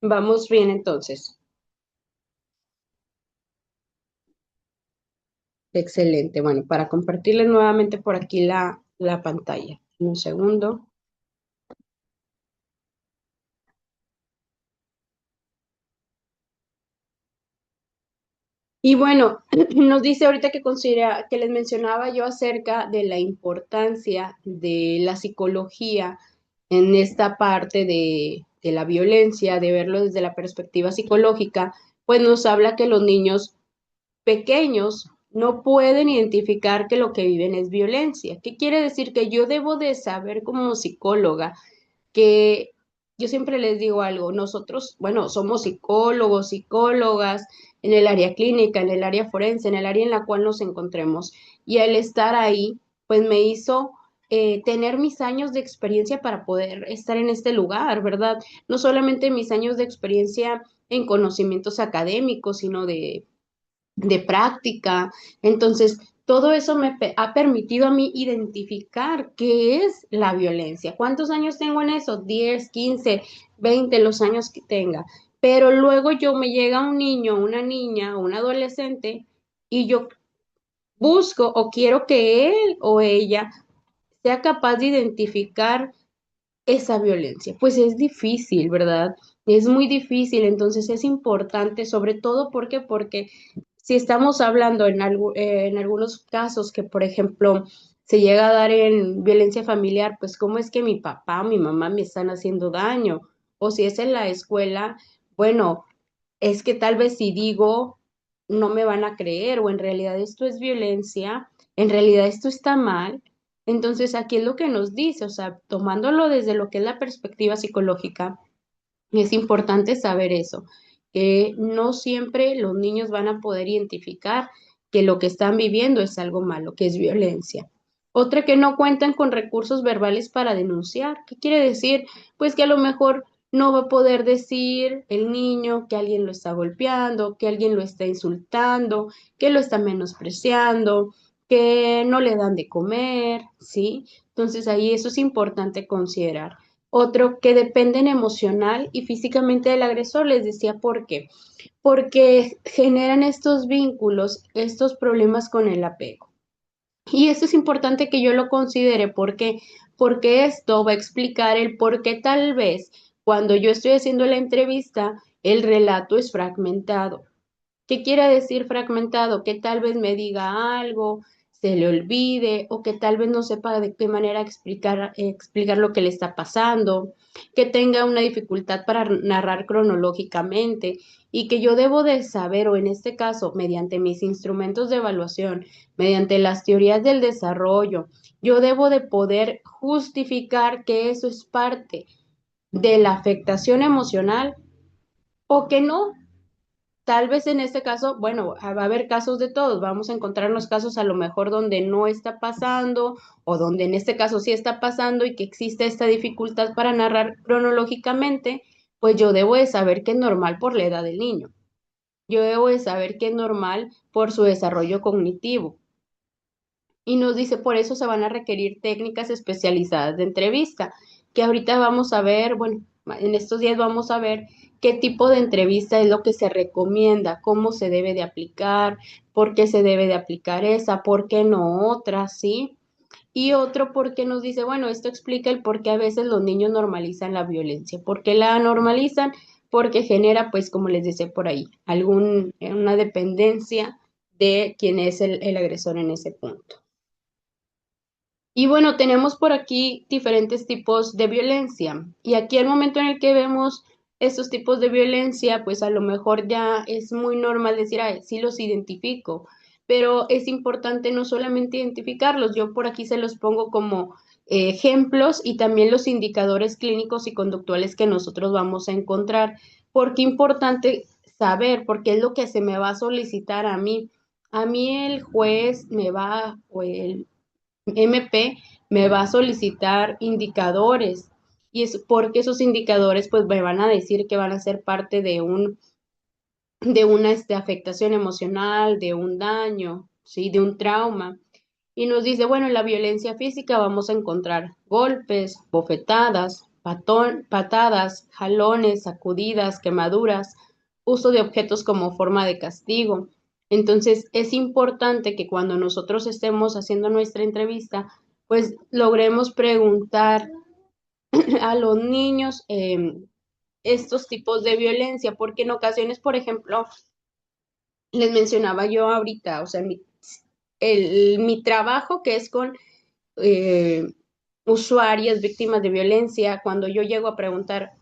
Vamos bien entonces. Excelente. Bueno, para compartirles nuevamente por aquí la pantalla. Un segundo. Y bueno, nos dice ahorita que considera, que les mencionaba yo acerca de la importancia de la psicología en esta parte de la violencia, de verlo desde la perspectiva psicológica, pues nos habla que los niños pequeños no pueden identificar que lo que viven es violencia. ¿Qué quiere decir? Que yo debo de saber como psicóloga que yo siempre les digo algo, nosotros, bueno, somos psicólogos, psicólogas en el área clínica, en el área forense, en el área en la cual nos encontremos. Y el estar ahí, pues me hizo tener mis años de experiencia para poder estar en este lugar, ¿verdad? No solamente mis años de experiencia en conocimientos académicos, sino de práctica. Entonces, todo eso ha permitido a mí identificar qué es la violencia. ¿Cuántos años tengo en eso? 10, 15, 20, los años que tenga. Pero luego yo me llega un niño, una niña o un adolescente y yo busco o quiero que él o ella sea capaz de identificar esa violencia. Pues es difícil, ¿verdad? Es muy difícil, entonces es importante, sobre todo porque si estamos hablando en algunos casos que, por ejemplo, se llega a dar en violencia familiar, pues cómo es que mi papá o mi mamá me están haciendo daño, o si es en la escuela, bueno, es que tal vez si digo, no me van a creer, o en realidad esto es violencia, en realidad esto está mal. Entonces, aquí es lo que nos dice, o sea, tomándolo desde lo que es la perspectiva psicológica, es importante saber eso, que no siempre los niños van a poder identificar que lo que están viviendo es algo malo, que es violencia. Otra, que no cuentan con recursos verbales para denunciar. ¿Qué quiere decir? Pues que a lo mejor no va a poder decir el niño que alguien lo está golpeando, que alguien lo está insultando, que lo está menospreciando, que no le dan de comer, ¿sí? Entonces ahí eso es importante considerar. Otro, que dependen emocional y físicamente del agresor. Les decía por qué. Porque generan estos vínculos, estos problemas con el apego. Y eso es importante que yo lo considere porque esto va a explicar el por qué tal vez cuando yo estoy haciendo la entrevista, el relato es fragmentado. ¿Qué quiere decir fragmentado? Que tal vez me diga algo, se le olvide o que tal vez no sepa de qué manera explicar lo que le está pasando, que tenga una dificultad para narrar cronológicamente y que yo debo de saber, o en este caso, mediante mis instrumentos de evaluación, mediante las teorías del desarrollo, yo debo de poder justificar que eso es parte de la afectación emocional o que no. Tal vez en este caso, bueno, va a haber casos de todos, vamos a encontrarnos casos a lo mejor donde no está pasando o donde en este caso sí está pasando y que existe esta dificultad para narrar cronológicamente, pues yo debo de saber que es normal por la edad del niño. Yo debo de saber que es normal por su desarrollo cognitivo. Y nos dice, por eso se van a requerir técnicas especializadas de entrevista, que ahorita vamos a ver, bueno, en estos días vamos a ver qué tipo de entrevista es lo que se recomienda, cómo se debe de aplicar, por qué se debe de aplicar esa, por qué no otra, ¿sí? Y otro porque nos dice, bueno, esto explica el por qué a veces los niños normalizan la violencia. ¿Por qué la normalizan? Porque genera, pues, como les decía por ahí, una dependencia de quién es el agresor en ese punto. Y bueno, tenemos por aquí diferentes tipos de violencia. Y aquí al momento en el que vemos estos tipos de violencia, pues a lo mejor ya es muy normal decir, ay, sí los identifico, pero es importante no solamente identificarlos, yo por aquí se los pongo como ejemplos y también los indicadores clínicos y conductuales que nosotros vamos a encontrar. Porque importante saber, porque es lo que se me va a solicitar a mí. A mí el juez me va, o el MP me va a solicitar indicadores y es porque esos indicadores pues me van a decir que van a ser parte de una afectación emocional, de un daño, ¿sí? De un trauma. Y nos dice, bueno, en la violencia física vamos a encontrar golpes, bofetadas, patadas, jalones, sacudidas, quemaduras, uso de objetos como forma de castigo. Entonces, es importante que cuando nosotros estemos haciendo nuestra entrevista, pues logremos preguntar a los niños estos tipos de violencia, porque en ocasiones, por ejemplo, les mencionaba yo ahorita, o sea, mi trabajo que es con eh, usuarias víctimas de violencia, cuando yo llego a preguntar,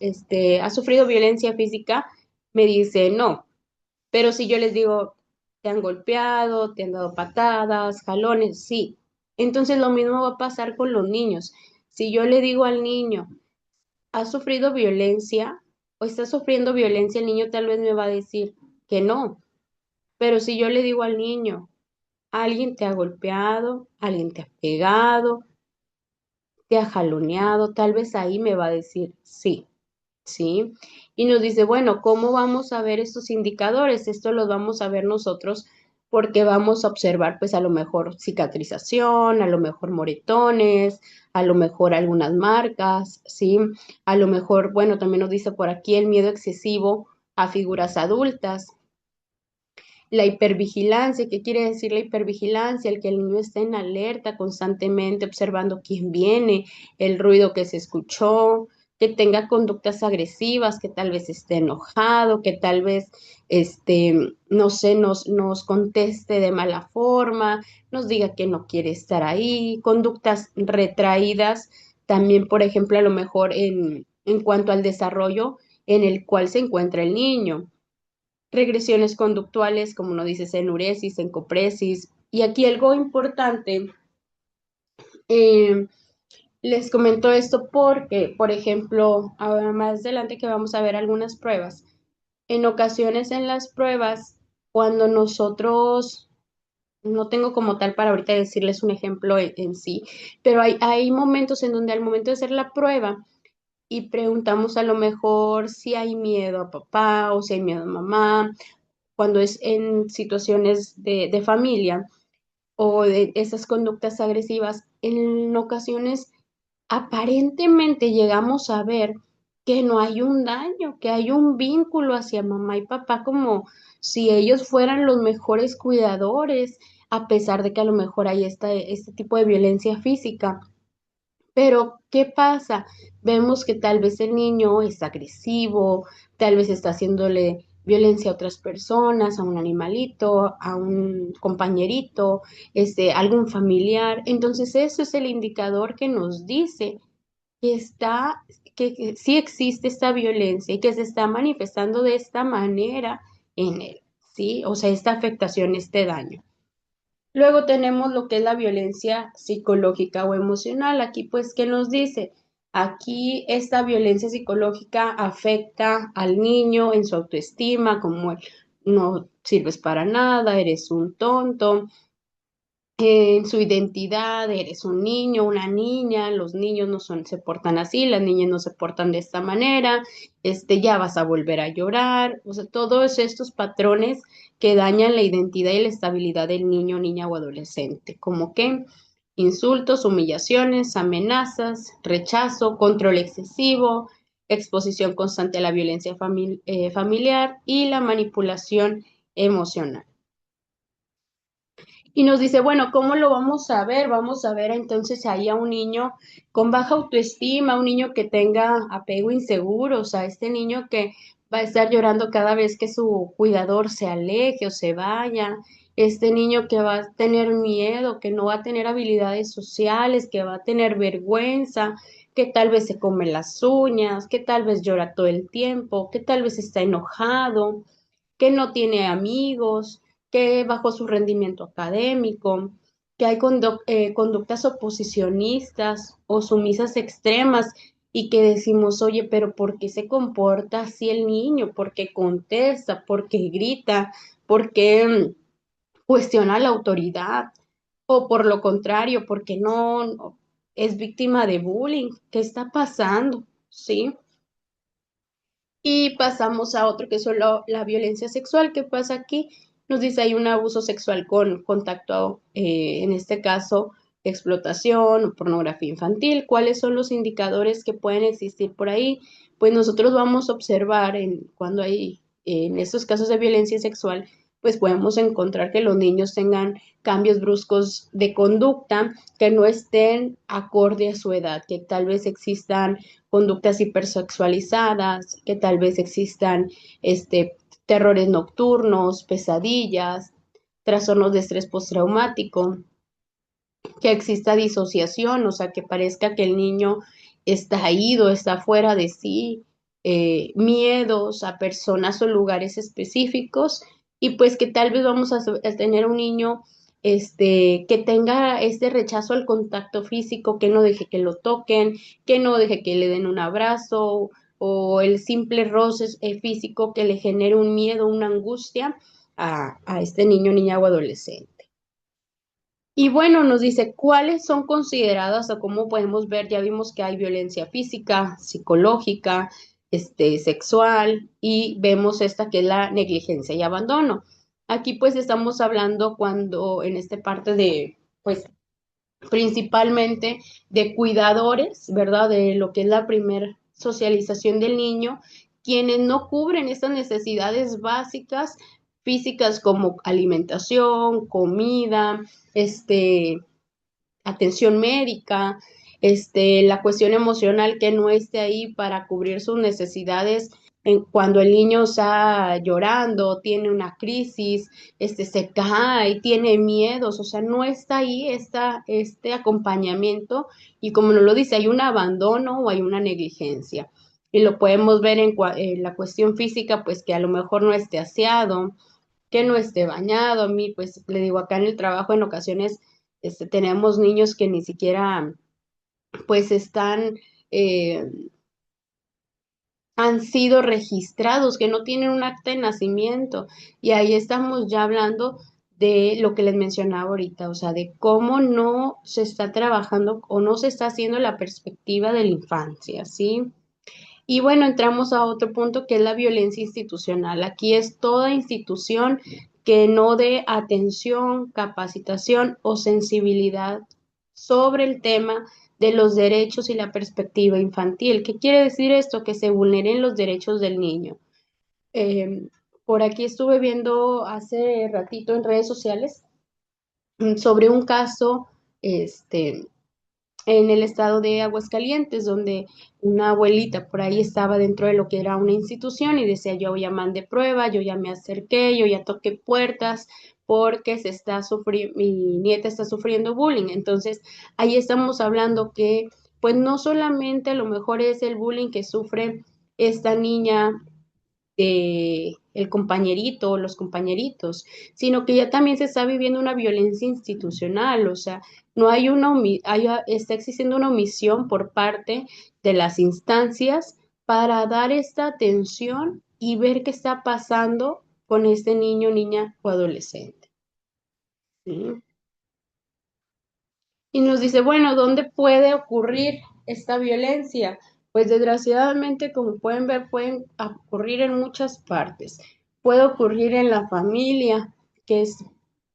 ¿has sufrido violencia física? Me dice, no, pero si yo les digo, ¿te han golpeado? ¿Te han dado patadas, jalones? Sí. Entonces lo mismo va a pasar con los niños. Si yo le digo al niño, ¿has sufrido violencia? ¿O está sufriendo violencia? El niño tal vez me va a decir que no. Pero si yo le digo al niño, alguien te ha golpeado, alguien te ha pegado, te ha jaloneado, tal vez ahí me va a decir sí, sí. Y nos dice, bueno, ¿cómo vamos a ver estos indicadores? Esto los vamos a ver nosotros porque vamos a observar pues a lo mejor cicatrización, a lo mejor moretones, a lo mejor algunas marcas, ¿sí? A lo mejor, bueno, también nos dice por aquí el miedo excesivo a figuras adultas. La hipervigilancia, ¿qué quiere decir la hipervigilancia? El que el niño esté en alerta constantemente observando quién viene, el ruido que se escuchó, que tenga conductas agresivas, que tal vez esté enojado, que tal vez, no sé, nos conteste de mala forma, nos diga que no quiere estar ahí, conductas retraídas, también, por ejemplo, a lo mejor en cuanto al desarrollo en el cual se encuentra el niño regresiones conductuales, como nos dices, enuresis, encopresis. Y aquí algo importante, eh, les comento esto porque, por ejemplo, ahora más adelante que vamos a ver algunas pruebas, en ocasiones en las pruebas, cuando nosotros, no tengo como tal para ahorita decirles un ejemplo en sí, pero hay momentos en donde al momento de hacer la prueba, y preguntamos a lo mejor si hay miedo a papá o si hay miedo a mamá cuando es en situaciones de familia o de esas conductas agresivas, en ocasiones aparentemente llegamos a ver que no hay un daño, que hay un vínculo hacia mamá y papá como si ellos fueran los mejores cuidadores. a pesar de que a lo mejor hay este tipo de violencia física. Pero, ¿qué pasa? Vemos que tal vez el niño es agresivo, tal vez está haciéndole violencia a otras personas, a un animalito, a un compañerito, algún familiar. Entonces, eso es el indicador que nos dice que que sí existe esta violencia y que se está manifestando de esta manera en él, ¿sí? O sea, esta afectación, este daño. Luego tenemos lo que es la violencia psicológica o emocional. Aquí, pues, ¿qué nos dice? Aquí esta violencia psicológica afecta al niño en su autoestima, como no sirves para nada, eres un tonto, en su identidad, eres un niño, una niña, los niños no son, se portan así, las niñas no se portan de esta manera, ya vas a volver a llorar, o sea, todos estos patrones que dañan la identidad y la estabilidad del niño, niña o adolescente, como que insultos, humillaciones, amenazas, rechazo, control excesivo, exposición constante a la violencia familiar y la manipulación emocional. Y nos dice, bueno, ¿cómo lo vamos a ver? Vamos a ver entonces ahí a un niño con baja autoestima, un niño que tenga apego inseguro, o sea, este niño que va a estar llorando cada vez que su cuidador se aleje o se vaya, este niño que va a tener miedo, que no va a tener habilidades sociales, que va a tener vergüenza, que tal vez se come las uñas, que tal vez llora todo el tiempo, que tal vez está enojado, que no tiene amigos, que bajó su rendimiento académico, que hay conductas oposicionistas o sumisas extremas y que decimos, oye, pero ¿por qué se comporta así el niño? ¿Por qué contesta? ¿Por qué grita? ¿Por qué cuestiona la autoridad? O por lo contrario, ¿por qué no es víctima de bullying? ¿Qué está pasando? ¿Sí? Y pasamos a otro que es solo la violencia sexual. ¿Qué pasa aquí? Nos dice hay un abuso sexual con contacto, en este caso, explotación o pornografía infantil. ¿Cuáles son los indicadores que pueden existir por ahí? Pues nosotros vamos a observar cuando hay en estos casos de violencia sexual, pues podemos encontrar que los niños tengan cambios bruscos de conducta que no estén acorde a su edad, que tal vez existan conductas hipersexualizadas, que tal vez existan terrores nocturnos, pesadillas, trastornos de estrés postraumático, que exista disociación, o sea, que parezca que el niño está ido, está fuera de sí, miedos a personas o lugares específicos, y pues que tal vez vamos a tener un niño que tenga este rechazo al contacto físico, que no deje que lo toquen, que no deje que le den un abrazo o el simple roce físico que le genere un miedo, una angustia a este niño, niña o adolescente. Y bueno, nos dice cuáles son consideradas o cómo podemos ver, ya vimos que hay violencia física, psicológica, sexual y vemos esta que es la negligencia y abandono. Aquí pues estamos hablando cuando en esta parte de, pues principalmente de cuidadores, ¿verdad? De lo que es la primer socialización del niño, quienes no cubren estas necesidades básicas físicas como alimentación, comida, atención médica, la cuestión emocional que no esté ahí para cubrir sus necesidades cuando el niño está llorando, tiene una crisis, se cae, tiene miedos, o sea, no está ahí este acompañamiento y como nos lo dice, hay un abandono o hay una negligencia. Y lo podemos ver en la cuestión física, pues que a lo mejor no esté aseado, que no esté bañado. A mí, pues le digo, acá en el trabajo en ocasiones tenemos niños que ni siquiera, pues están, eh, han sido registrados, que no tienen un acta de nacimiento. Y ahí estamos ya hablando de lo que les mencionaba ahorita, o sea, de cómo no se está trabajando o no se está haciendo la perspectiva de la infancia, ¿sí? Y bueno, entramos a otro punto que es la violencia institucional. Aquí es toda institución que no dé atención, capacitación o sensibilidad sobre el tema de los derechos y la perspectiva infantil. ¿Qué quiere decir esto? Que se vulneren los derechos del niño. Eh, por aquí estuve viendo hace ratito en redes sociales sobre un caso, este, en el estado de Aguascalientes, donde una abuelita por ahí estaba dentro de lo que era una institución y decía, yo ya mandé prueba, yo ya me acerqué, yo ya toqué puertas porque se está sufriendo, mi nieta está sufriendo bullying. Entonces, ahí estamos hablando que, pues no solamente a lo mejor es el bullying que sufre esta niña de el compañerito o los compañeritos, sino que ya también se está viviendo una violencia institucional, o sea, no hay está existiendo una omisión por parte de las instancias para dar esta atención y ver qué está pasando con este niño, niña o adolescente. ¿Sí? Y nos dice, bueno, ¿dónde puede ocurrir esta violencia? Pues desgraciadamente, como pueden ver, pueden ocurrir en muchas partes. Puede ocurrir en la familia, que es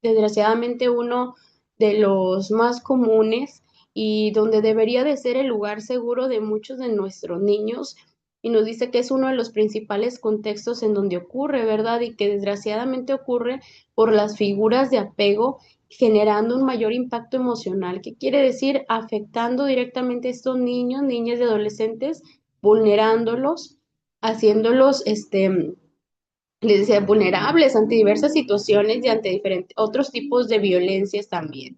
desgraciadamente uno de los más comunes y donde debería de ser el lugar seguro de muchos de nuestros niños. Y nos dice que es uno de los principales contextos en donde ocurre, ¿verdad? Y que desgraciadamente ocurre por las figuras de apego generando un mayor impacto emocional. ¿Qué quiere decir? Afectando directamente a estos niños, niñas y adolescentes, vulnerándolos, haciéndolos, les decía, vulnerables ante diversas situaciones y ante diferentes otros tipos de violencias también.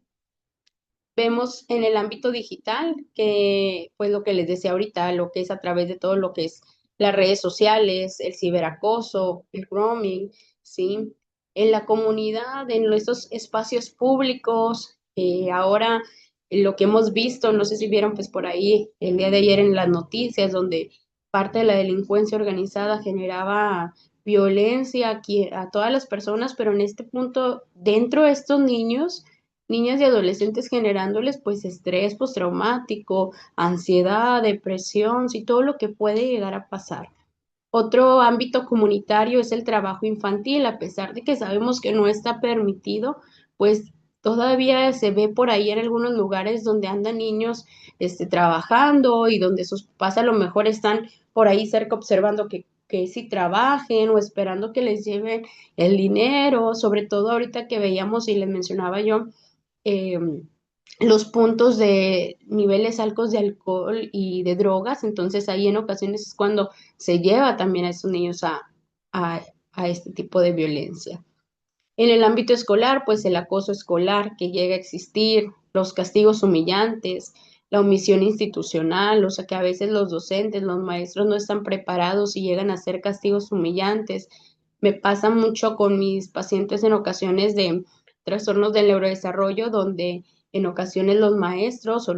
Vemos en el ámbito digital que, pues lo que les decía ahorita, lo que es a través de todo lo que es las redes sociales, el ciberacoso, el grooming, ¿sí? En la comunidad, en estos espacios públicos, ahora lo que hemos visto, no sé si vieron pues por ahí el día de ayer en las noticias, donde parte de la delincuencia organizada generaba violencia aquí a todas las personas, pero en este punto, dentro de estos niños, niñas y adolescentes generándoles pues estrés postraumático, ansiedad, depresión, sí, todo lo que puede llegar a pasar. Otro ámbito comunitario es el trabajo infantil, a pesar de que sabemos que no está permitido, pues todavía se ve por ahí en algunos lugares donde andan niños trabajando y donde sus papás a lo mejor están por ahí cerca observando que si trabajen o esperando que les lleven el dinero, sobre todo ahorita que veíamos y les mencionaba yo eh, los puntos de niveles altos de alcohol y de drogas, entonces ahí en ocasiones es cuando se lleva también a esos niños a, a este tipo de violencia. En el ámbito escolar, pues el acoso escolar que llega a existir, los castigos humillantes, la omisión institucional, o sea que a veces los docentes, los maestros no están preparados y llegan a hacer castigos humillantes. Me pasa mucho con mis pacientes en ocasiones de trastornos del neurodesarrollo, donde en ocasiones los maestros o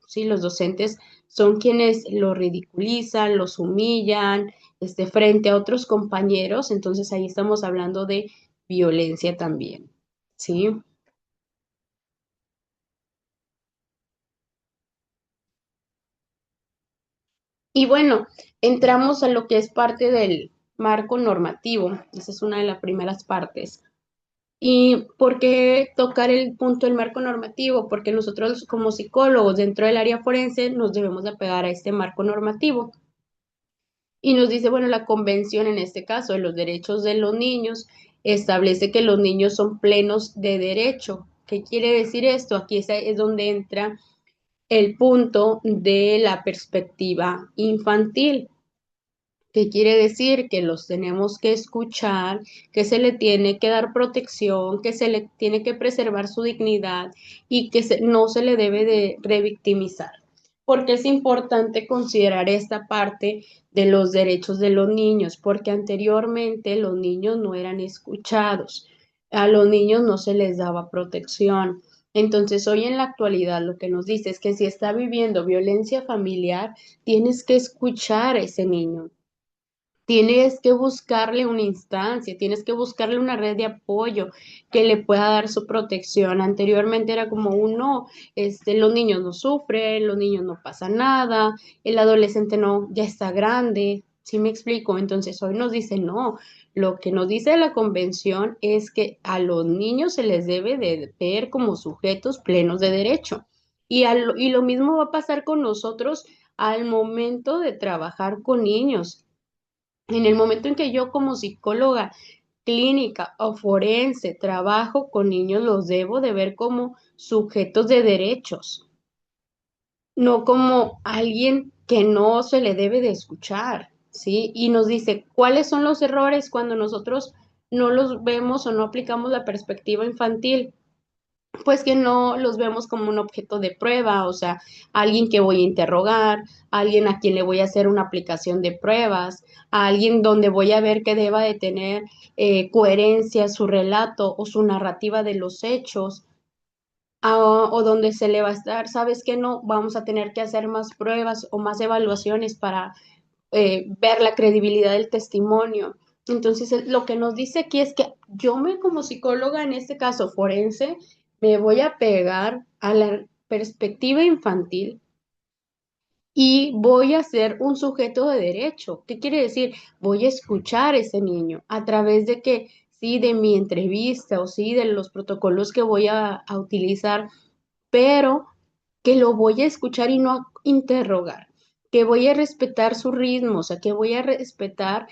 sí, los docentes son quienes los ridiculizan, los humillan, frente a otros compañeros, entonces ahí estamos hablando de violencia también, ¿sí? Y bueno, entramos a lo que es parte del marco normativo, esa es una de las primeras partes. ¿Y por qué tocar el punto del marco normativo? Porque nosotros como psicólogos dentro del área forense nos debemos de apegar a este marco normativo. Y nos dice, bueno, la convención en este caso de los derechos de los niños establece que los niños son plenos de derecho. ¿Qué quiere decir esto? Aquí es donde entra el punto de la perspectiva infantil. ¿Qué quiere decir? Que los tenemos que escuchar, que se le tiene que dar protección, que se le tiene que preservar su dignidad y que no se le debe de revictimizar. Porque es importante considerar esta parte de los derechos de los niños, porque anteriormente los niños no eran escuchados, a los niños no se les daba protección. Entonces, hoy en la actualidad lo que nos dice es que si está viviendo violencia familiar, tienes que escuchar a ese niño. Tienes que buscarle una instancia, tienes que buscarle una red de apoyo que le pueda dar su protección. Anteriormente era como uno, los niños no sufren, los niños no pasa nada, el adolescente no, ya está grande, ¿sí me explico? Entonces hoy nos dice no, lo que nos dice la convención es que a los niños se les debe de ver como sujetos plenos de derecho. Y lo mismo va a pasar con nosotros al momento de trabajar con niños. En el momento en que yo como psicóloga clínica o forense trabajo con niños, los debo de ver como sujetos de derechos, no como alguien que no se le debe de escuchar, ¿sí? Y nos dice, ¿cuáles son los errores cuando nosotros no los vemos o no aplicamos la perspectiva infantil? Pues que no los vemos como un objeto de prueba, o sea, alguien que voy a interrogar, alguien a quien le voy a hacer una aplicación de pruebas, a alguien donde voy a ver que deba de tener coherencia su relato o su narrativa de los hechos, o donde se le va a estar, ¿sabes qué? No, vamos a tener que hacer más pruebas o más evaluaciones para ver la credibilidad del testimonio. Entonces, lo que nos dice aquí es que yo como psicóloga, en este caso forense, me voy a pegar a la perspectiva infantil y voy a ser un sujeto de derecho. ¿Qué quiere decir? Voy a escuchar a ese niño a través de que, sí, de mi entrevista o sí, de los protocolos que voy a utilizar, pero que lo voy a escuchar y no a interrogar, que voy a respetar su ritmo, o sea, que voy a respetar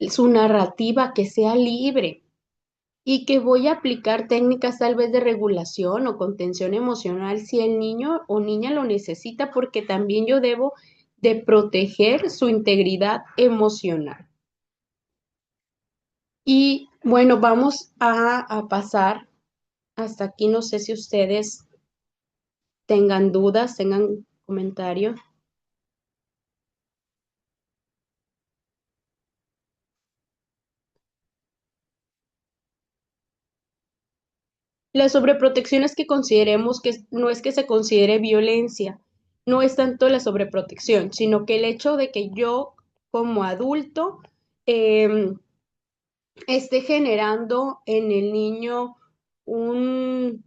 su narrativa, que sea libre y que voy a aplicar técnicas tal vez de regulación o contención emocional si el niño o niña lo necesita, porque también yo debo de proteger su integridad emocional. Y bueno, vamos a pasar hasta aquí. No sé si ustedes tengan dudas, tengan comentarios. La sobreprotección es que consideremos que no es que se considere violencia, no es tanto la sobreprotección, sino que el hecho de que yo como adulto eh, esté generando en el niño un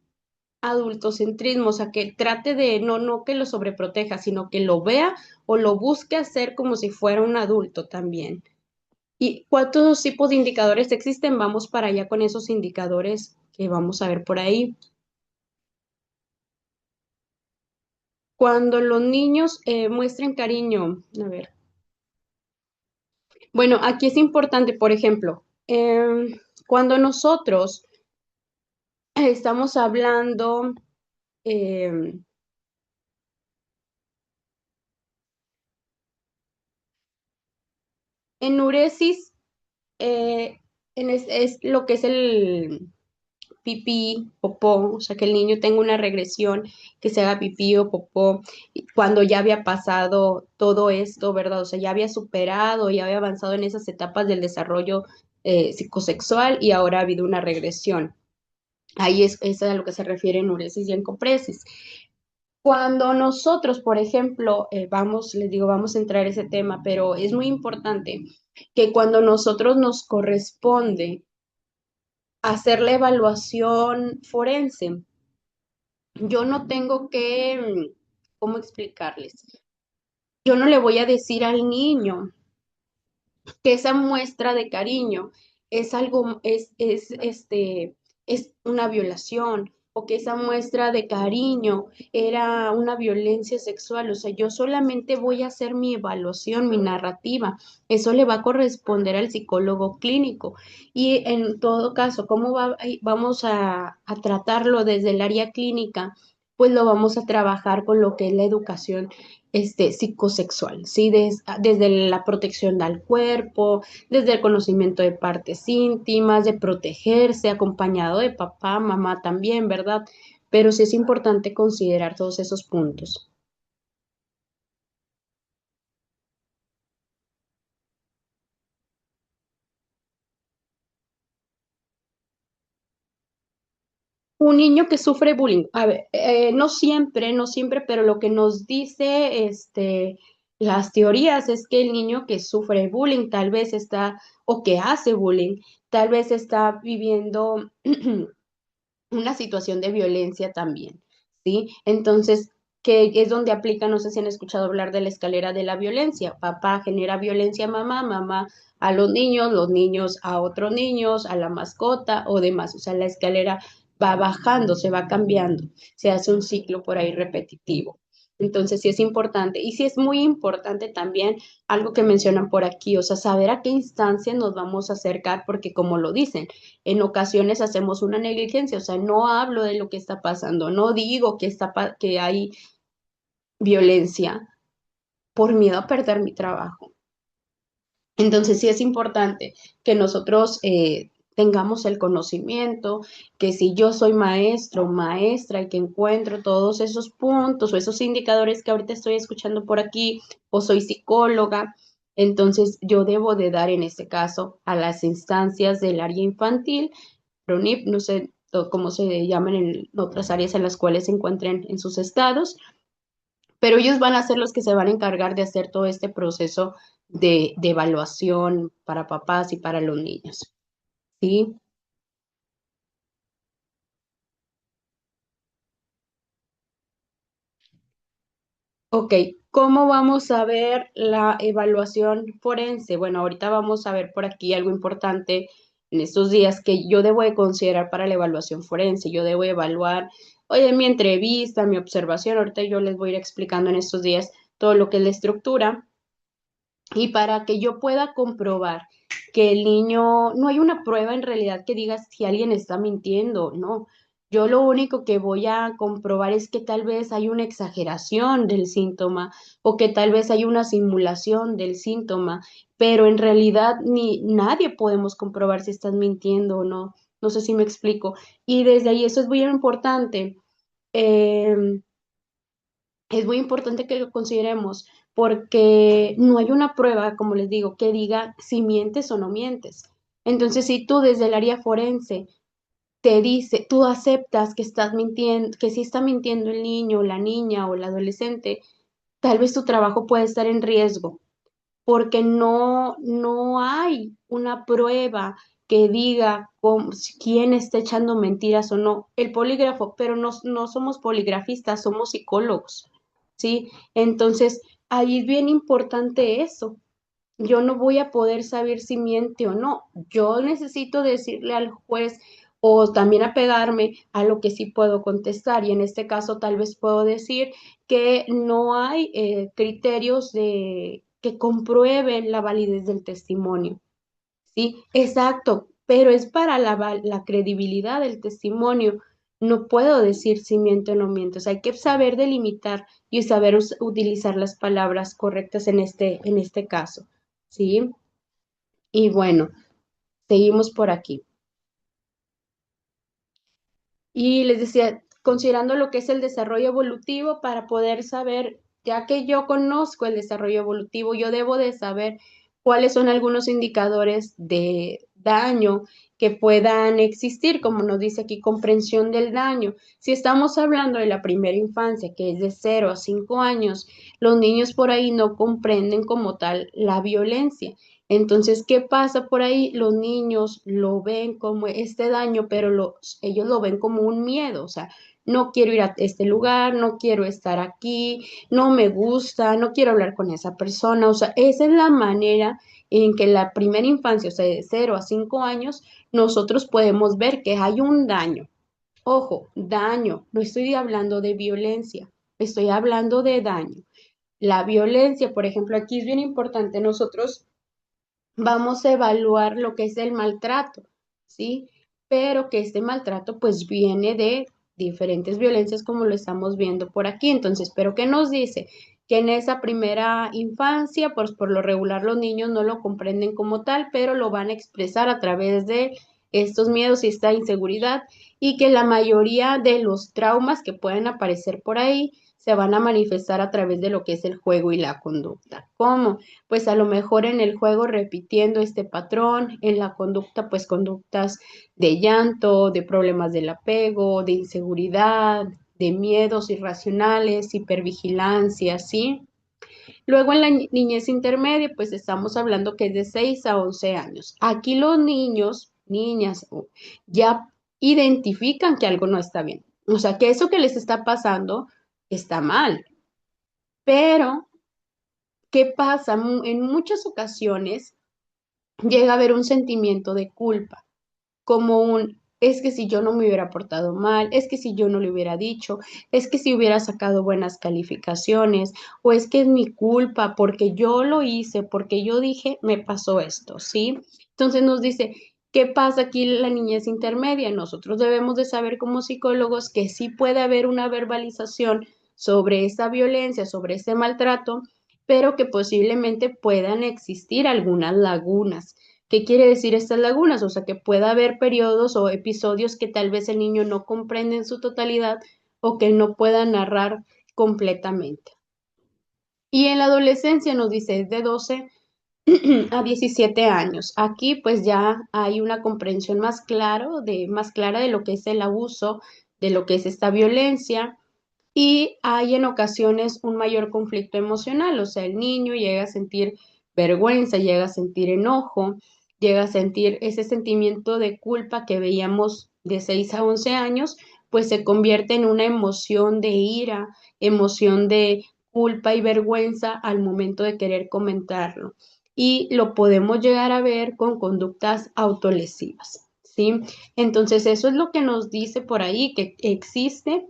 adultocentrismo, o sea, que trate de no que lo sobreproteja, sino que lo vea o lo busque hacer como si fuera un adulto también. ¿Y cuántos tipos de indicadores existen? Vamos para allá con esos indicadores que vamos a ver por ahí. Cuando los niños muestren cariño, a ver, bueno, aquí es importante, por ejemplo, cuando nosotros estamos hablando em, enuresis, eh, es lo que es el pipí, popó, o sea, que el niño tenga una regresión, que se haga pipí o popó, y cuando ya había pasado todo esto, ¿verdad? O sea, ya había superado, ya había avanzado en esas etapas del desarrollo psicosexual y ahora ha habido una regresión. Ahí es a lo que se refiere enuresis y encopresis. Cuando nosotros, por ejemplo, vamos, les digo, vamos a entrar a ese tema, pero es muy importante que cuando nosotros nos corresponde hacer la evaluación forense, yo no tengo que, ¿cómo explicarles? Yo no le voy a decir al niño que esa muestra de cariño es algo, es una violación o que esa muestra de cariño era una violencia sexual. O sea, yo solamente voy a hacer mi evaluación, mi narrativa. Eso le va a corresponder al psicólogo clínico. Y en todo caso, ¿cómo vamos a tratarlo desde el área clínica? Pues lo vamos a trabajar con lo que es la educación psicosexual, ¿sí? Desde la protección al cuerpo, desde el conocimiento de partes íntimas, de protegerse, acompañado de papá, mamá también, ¿verdad? Pero sí es importante considerar todos esos puntos. Un niño que sufre bullying, a ver, no siempre, pero lo que nos dice las teorías es que el niño que sufre bullying tal vez está, o que hace bullying, tal vez está viviendo una situación de violencia también, ¿sí? Entonces, que es donde aplica, no sé si han escuchado hablar de la escalera de la violencia. Papá genera violencia a mamá, mamá a los niños a otros niños, a la mascota o demás. O sea, la escalera va bajando, se va cambiando, se hace un ciclo por ahí repetitivo. Entonces sí es importante. Y sí es muy importante también algo que mencionan por aquí, o sea, saber a qué instancia nos vamos a acercar, porque como lo dicen, en ocasiones hacemos una negligencia, o sea, no hablo de lo que está pasando, no digo que, que hay violencia por miedo a perder mi trabajo. Entonces sí es importante que nosotros tengamos el conocimiento, que si yo soy maestro, maestra y que encuentro todos esos puntos o esos indicadores que ahorita estoy escuchando por aquí, o soy psicóloga, entonces yo debo de dar en este caso a las instancias del área infantil, PRONIP, no sé cómo se llaman en otras áreas en las cuales se encuentren en sus estados, pero ellos van a ser los que se van a encargar de hacer todo este proceso de evaluación para papás y para los niños. ¿Sí? Ok, ¿cómo vamos a ver la evaluación forense? Bueno, ahorita vamos a ver por aquí algo importante en estos días que yo debo de considerar para la evaluación forense. Yo debo evaluar, oye, mi entrevista, mi observación, ahorita yo les voy a ir explicando en estos días todo lo que es la estructura. Y para que yo pueda comprobar que el niño, no hay una prueba en realidad que diga si alguien está mintiendo, no. Yo lo único que voy a comprobar es que tal vez hay una exageración del síntoma o que tal vez hay una simulación del síntoma, pero en realidad ni nadie podemos comprobar si estás mintiendo o no. No sé si me explico. Y desde ahí eso es muy importante. Em, es muy importante que lo consideremos porque no hay una prueba, como les digo, que diga si mientes o no mientes. Entonces, si tú desde el área forense te dice, tú aceptas que estás mintiendo, que sí está mintiendo el niño, la niña o el adolescente, tal vez tu trabajo puede estar en riesgo porque no hay una prueba que diga quién está echando mentiras o no. El polígrafo, pero no somos poligrafistas, somos psicólogos, ¿sí? Entonces, ahí es bien importante eso. Yo no voy a poder saber si miente o no. Yo necesito decirle al juez o también apegarme a lo que sí puedo contestar. Y en este caso tal vez puedo decir que no hay criterios que comprueben la validez del testimonio. Sí, exacto, pero es para la credibilidad del testimonio. No puedo decir si miente o no miente. O sea, hay que saber delimitar y saber utilizar las palabras correctas en este caso. ¿Sí? Y bueno, seguimos por aquí. Y les decía, considerando lo que es el desarrollo evolutivo, para poder saber, ya que yo conozco el desarrollo evolutivo, yo debo de saber cuáles son algunos indicadores de daño que puedan existir, como nos dice aquí, comprensión del daño. Si estamos hablando de la primera infancia, que es de 0 a 5 años, los niños por ahí no comprenden como tal la violencia. Entonces, ¿qué pasa por ahí? Los niños lo ven como este daño, pero ellos lo ven como un miedo, o sea, no quiero ir a este lugar, no quiero estar aquí, no me gusta, no quiero hablar con esa persona, o sea, esa es la manera en que la primera infancia, o sea, de 0 a 5 años, nosotros podemos ver que hay un daño. Ojo, daño, no estoy hablando de violencia, estoy hablando de daño. La violencia, por ejemplo, aquí es bien importante, nosotros vamos a evaluar lo que es el maltrato, ¿sí? Pero que este maltrato pues viene de diferentes violencias como lo estamos viendo por aquí. Entonces, ¿pero qué nos dice? Que en esa primera infancia, pues por lo regular los niños no lo comprenden como tal, pero lo van a expresar a través de estos miedos y esta inseguridad y que la mayoría de los traumas que pueden aparecer por ahí se van a manifestar a través de lo que es el juego y la conducta. ¿Cómo? Pues a lo mejor en el juego repitiendo este patrón, en la conducta, pues conductas de llanto, de problemas del apego, de inseguridad, de miedos irracionales, hipervigilancia, ¿sí? Luego en la niñez intermedia, pues estamos hablando que es de 6 a 11 años. Aquí los niños, niñas, ya identifican que algo no está bien. O sea, que eso que les está pasando está mal. Pero, ¿qué pasa? En muchas ocasiones llega a haber un sentimiento de culpa, como un, es que si yo no me hubiera portado mal, es que si yo no le hubiera dicho, es que si hubiera sacado buenas calificaciones, o es que es mi culpa porque yo lo hice, porque yo dije, me pasó esto, ¿sí? Entonces nos dice, ¿qué pasa aquí en la niñez intermedia? Nosotros debemos de saber como psicólogos que sí puede haber una verbalización sobre esa violencia, sobre ese maltrato, pero que posiblemente puedan existir algunas lagunas. ¿Qué quiere decir estas lagunas? O sea, que pueda haber periodos o episodios que tal vez el niño no comprende en su totalidad o que no pueda narrar completamente. Y en la adolescencia nos dice es de 12 a 17 años. Aquí pues ya hay una comprensión más clara de lo que es el abuso, de lo que es esta violencia y hay en ocasiones un mayor conflicto emocional, o sea, el niño llega a sentir vergüenza, llega a sentir enojo, llega a sentir ese sentimiento de culpa que veíamos de 6 a 11 años, pues se convierte en una emoción de ira, emoción de culpa y vergüenza al momento de querer comentarlo. Y lo podemos llegar a ver con conductas autolesivas, ¿sí? Entonces, eso es lo que nos dice por ahí, que existe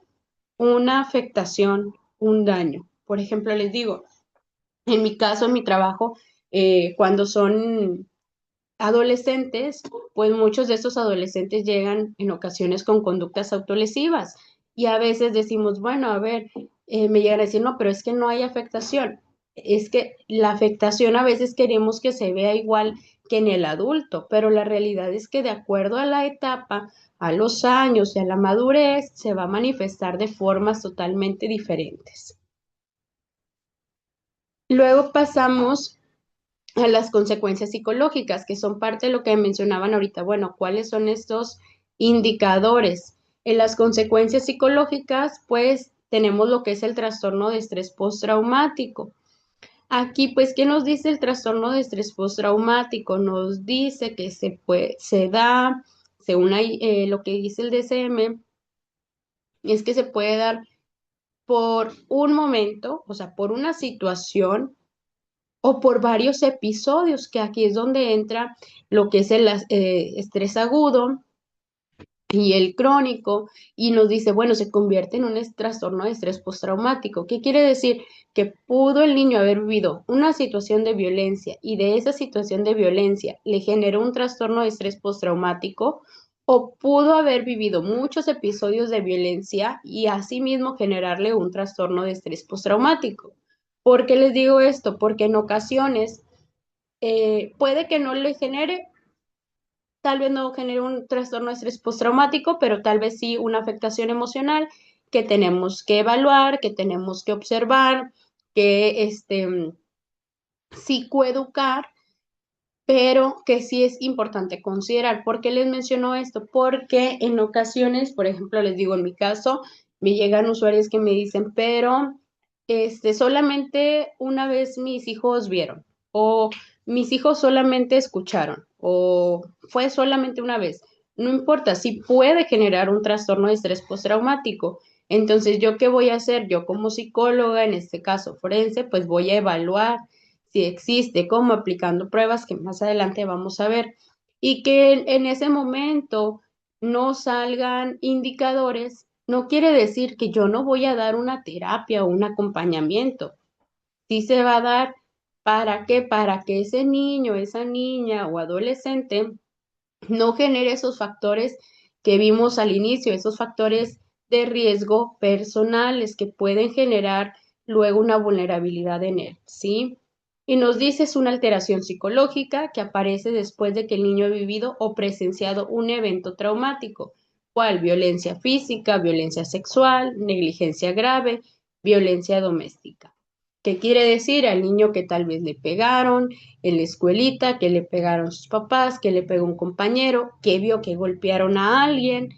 una afectación, un daño. Por ejemplo, les digo, en mi caso, en mi trabajo, cuando son adolescentes, pues muchos de estos adolescentes llegan en ocasiones con conductas autolesivas y a veces decimos, bueno, a ver, me llegan a decir, no, pero es que no hay afectación. Es que la afectación a veces queremos que se vea igual que en el adulto, pero la realidad es que de acuerdo a la etapa, a los años y a la madurez, se va a manifestar de formas totalmente diferentes. Luego pasamos a las consecuencias psicológicas, que son parte de lo que mencionaban ahorita. Bueno, ¿cuáles son estos indicadores? En las consecuencias psicológicas, pues tenemos lo que es el trastorno de estrés postraumático. Aquí, pues, ¿qué nos dice el trastorno de estrés postraumático? Nos dice que se da, según lo que dice el DSM, es que se puede dar por un momento, o sea, por una situación o por varios episodios, que aquí es donde entra lo que es el estrés agudo y el crónico, y nos dice, bueno, se convierte en un trastorno de estrés postraumático. ¿Qué quiere decir? Que pudo el niño haber vivido una situación de violencia y de esa situación de violencia le generó un trastorno de estrés postraumático, o pudo haber vivido muchos episodios de violencia y asimismo generarle un trastorno de estrés postraumático. ¿Por qué les digo esto? Porque en ocasiones puede que no le genere, tal vez no genere un trastorno de estrés postraumático, pero tal vez sí una afectación emocional que tenemos que evaluar, que tenemos que observar, que psicoeducar, pero que sí es importante considerar. ¿Por qué les menciono esto? Porque en ocasiones, por ejemplo, les digo, en mi caso, me llegan usuarios que me dicen, pero solamente una vez mis hijos vieron, o mis hijos solamente escucharon, o fue solamente una vez. No importa, sí puede generar un trastorno de estrés postraumático. Entonces, ¿yo qué voy a hacer? Yo como psicóloga, en este caso forense, pues voy a evaluar si existe, cómo aplicando pruebas que más adelante vamos a ver, y que en ese momento no salgan indicadores, no quiere decir que yo no voy a dar una terapia o un acompañamiento. Sí se va a dar. ¿Para qué? Para que ese niño, esa niña o adolescente no genere esos factores que vimos al inicio, esos factores de riesgo personales que pueden generar luego una vulnerabilidad en él, ¿sí? Y nos dice es una alteración psicológica que aparece después de que el niño ha vivido o presenciado un evento traumático, cual violencia física, violencia sexual, negligencia grave, violencia doméstica. ¿Qué quiere decir? Al niño que tal vez le pegaron en la escuelita, que le pegaron sus papás, que le pegó un compañero, que vio que golpearon a alguien,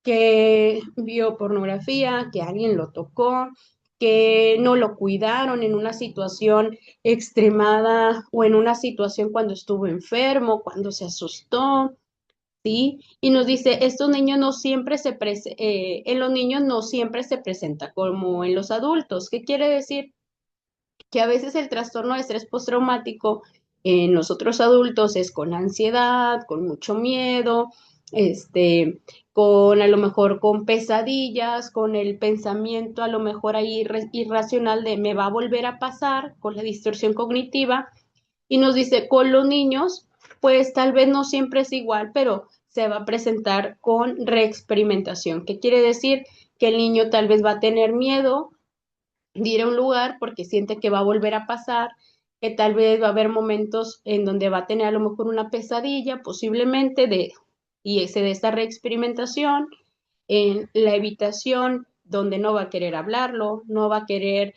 que vio pornografía, que alguien lo tocó, que no lo cuidaron en una situación extremada o en una situación cuando estuvo enfermo, cuando se asustó, ¿sí? Y nos dice, estos niños no siempre en los niños no siempre se presenta como en los adultos. ¿Qué quiere decir? Que a veces el trastorno de estrés postraumático en nosotros adultos es con ansiedad, con mucho miedo, este, con a lo mejor con pesadillas, con el pensamiento a lo mejor ahí irracional de me va a volver a pasar, con la distorsión cognitiva, y nos dice, con los niños, pues tal vez no siempre es igual, pero se va a presentar con reexperimentación. ¿Qué quiere decir? Que el niño tal vez va a tener miedo de ir a un lugar porque siente que va a volver a pasar, que tal vez va a haber momentos en donde va a tener a lo mejor una pesadilla, posiblemente y ese de esta reexperimentación, en la evitación, donde no va a querer hablarlo, no va a querer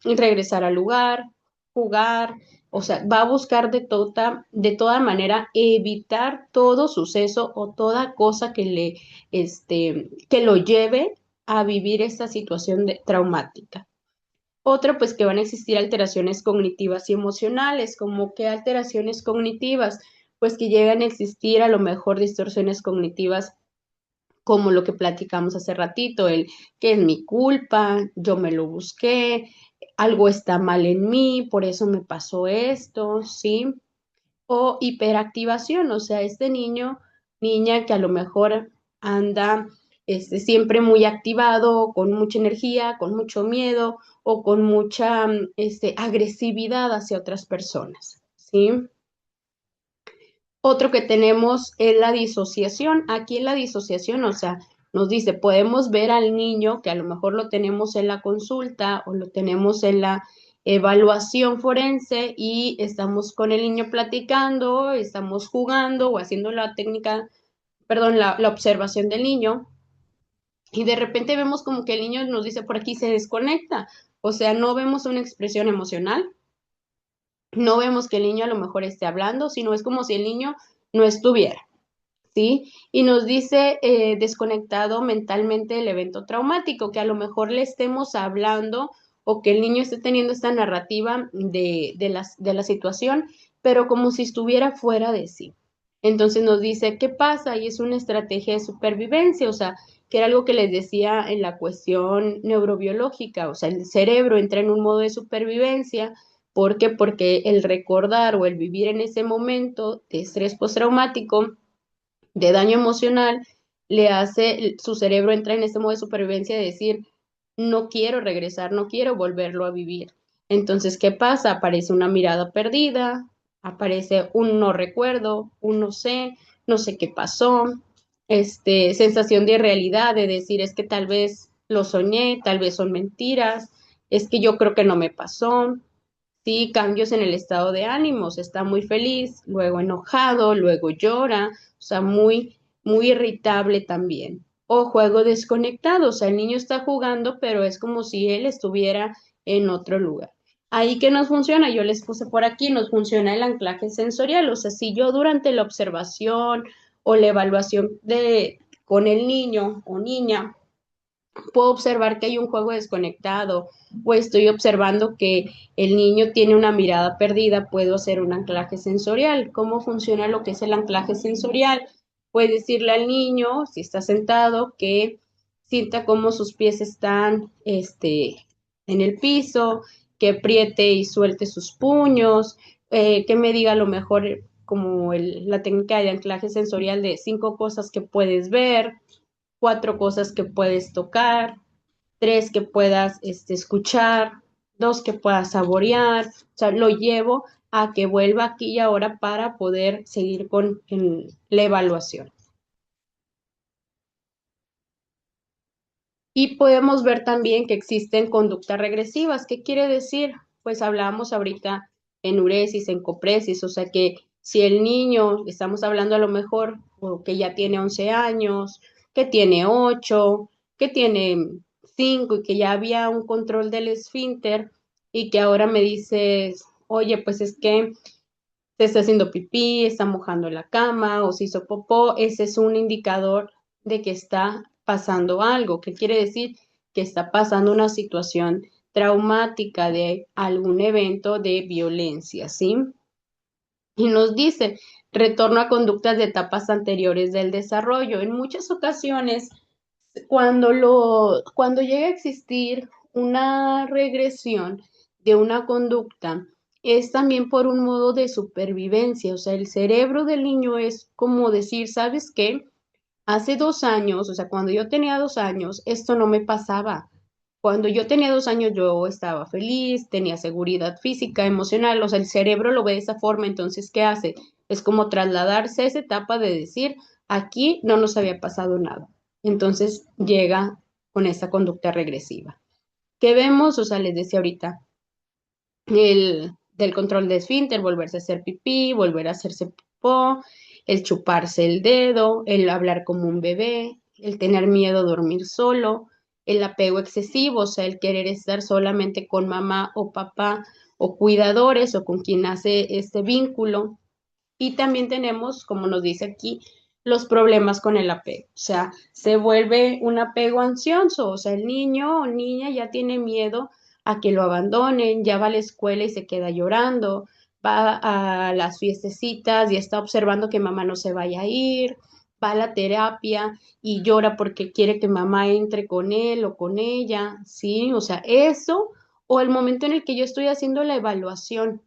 regresar al lugar, jugar, o sea, va a buscar de toda manera evitar todo suceso o toda cosa que lo lleve a vivir esta situación traumática. Otro, pues que van a existir alteraciones cognitivas y emocionales, como que alteraciones cognitivas, pues que llegan a existir a lo mejor distorsiones cognitivas como lo que platicamos hace ratito, el que es mi culpa, yo me lo busqué, algo está mal en mí, por eso me pasó esto, ¿sí? O hiperactivación, o sea, este niño, niña que a lo mejor anda siempre muy activado, con mucha energía, con mucho miedo o con mucha agresividad hacia otras personas, ¿sí? Otro que tenemos es la disociación. Aquí en la disociación, o sea, nos dice, podemos ver al niño que a lo mejor lo tenemos en la consulta o lo tenemos en la evaluación forense y estamos con el niño platicando, estamos jugando o haciendo la técnica, perdón, la observación del niño y de repente vemos como que el niño nos dice por aquí se desconecta. O sea, no vemos una expresión emocional, no vemos que el niño a lo mejor esté hablando, sino es como si el niño no estuviera. ¿Sí? Y nos dice desconectado mentalmente el evento traumático, que a lo mejor le estemos hablando o que el niño esté teniendo esta narrativa de la situación, pero como si estuviera fuera de sí. Entonces nos dice, ¿qué pasa? Y es una estrategia de supervivencia, o sea, que era algo que les decía en la cuestión neurobiológica, o sea, el cerebro entra en un modo de supervivencia. ¿Por qué? Porque el recordar o el vivir en ese momento de estrés postraumático de daño emocional, le hace, su cerebro entra en este modo de supervivencia de decir, no quiero regresar, no quiero volverlo a vivir. Entonces, ¿qué pasa? Aparece una mirada perdida, aparece un no recuerdo, un no sé qué pasó, sensación de irrealidad, de decir, es que tal vez lo soñé, tal vez son mentiras, es que yo creo que no me pasó, sí, cambios en el estado de ánimos, está muy feliz, luego enojado, luego llora, o sea, muy irritable también. O juego desconectado, o sea, el niño está jugando, pero es como si él estuviera en otro lugar. Ahí que nos funciona, yo les puse por aquí, nos funciona el anclaje sensorial, o sea, si yo durante la observación o la evaluación con el niño o niña puedo observar que hay un juego desconectado o estoy observando que el niño tiene una mirada perdida, puedo hacer un anclaje sensorial. ¿Cómo funciona lo que es el anclaje sensorial? Puedes decirle al niño, si está sentado, que sienta cómo sus pies están en el piso, que apriete y suelte sus puños, que me diga a lo mejor como la técnica de anclaje sensorial de 5 cosas que puedes ver, 4 cosas que puedes tocar, 3 que puedas escuchar, 2 que puedas saborear, o sea, lo llevo a que vuelva aquí y ahora para poder seguir con la evaluación. Y podemos ver también que existen conductas regresivas. ¿Qué quiere decir? Pues hablábamos ahorita enuresis, encopresis, o sea que si el niño, estamos hablando a lo mejor, o que ya tiene 11 años, que tiene 8, que tiene 5 y que ya había un control del esfínter y que ahora me dices, oye, pues es que se está haciendo pipí, está mojando la cama o se hizo popó, ese es un indicador de que está pasando algo. ¿Qué quiere decir? Que está pasando una situación traumática de algún evento de violencia, ¿sí? Y nos dice, retorno a conductas de etapas anteriores del desarrollo. En muchas ocasiones, cuando llega a existir una regresión de una conducta, es también por un modo de supervivencia, o sea, el cerebro del niño es como decir, ¿sabes qué? Hace 2 años, o sea, cuando yo tenía 2 años, esto no me pasaba. Cuando yo tenía 2 años, yo estaba feliz, tenía seguridad física, emocional, o sea, el cerebro lo ve de esa forma, entonces, ¿qué hace? Es como trasladarse a esa etapa de decir, aquí no nos había pasado nada. Entonces llega con esa conducta regresiva. ¿Qué vemos? O sea, les decía ahorita, el del control de esfínter, volverse a hacer pipí, volver a hacerse popó, el chuparse el dedo, el hablar como un bebé, el tener miedo a dormir solo, el apego excesivo, o sea, el querer estar solamente con mamá o papá o cuidadores o con quien hace este vínculo. Y también tenemos, como nos dice aquí, los problemas con el apego. O sea, se vuelve un apego ansioso. O sea, el niño o niña ya tiene miedo a que lo abandonen, ya va a la escuela y se queda llorando, va a las fiestecitas y está observando que mamá no se vaya a ir, va a la terapia y llora porque quiere que mamá entre con él o con ella, ¿sí? O sea, eso o el momento en el que yo estoy haciendo la evaluación.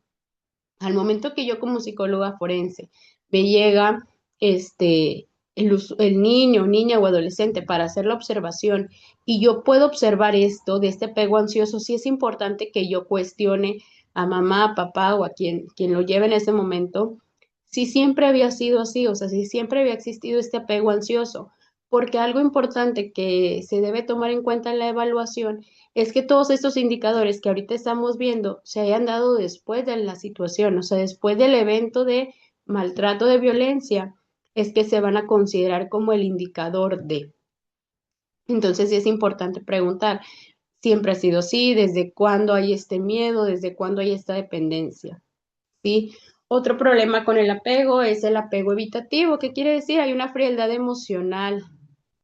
Al momento que yo como psicóloga forense me llega el niño, niña o adolescente para hacer la observación y yo puedo observar esto de este apego ansioso, sí es importante que yo cuestione a mamá, papá o a quien lo lleve en ese momento, si siempre había sido así, o sea, si siempre había existido este apego ansioso, porque algo importante que se debe tomar en cuenta en la evaluación es que todos estos indicadores que ahorita estamos viendo se hayan dado después de la situación, o sea, después del evento de maltrato, de violencia, es que se van a considerar como el indicador de. Entonces, sí es importante preguntar, ¿siempre ha sido así? ¿Desde cuándo hay este miedo? ¿Desde cuándo hay esta dependencia? ¿Sí? Otro problema con el apego es el apego evitativo. ¿Qué quiere decir? Hay una frialdad emocional.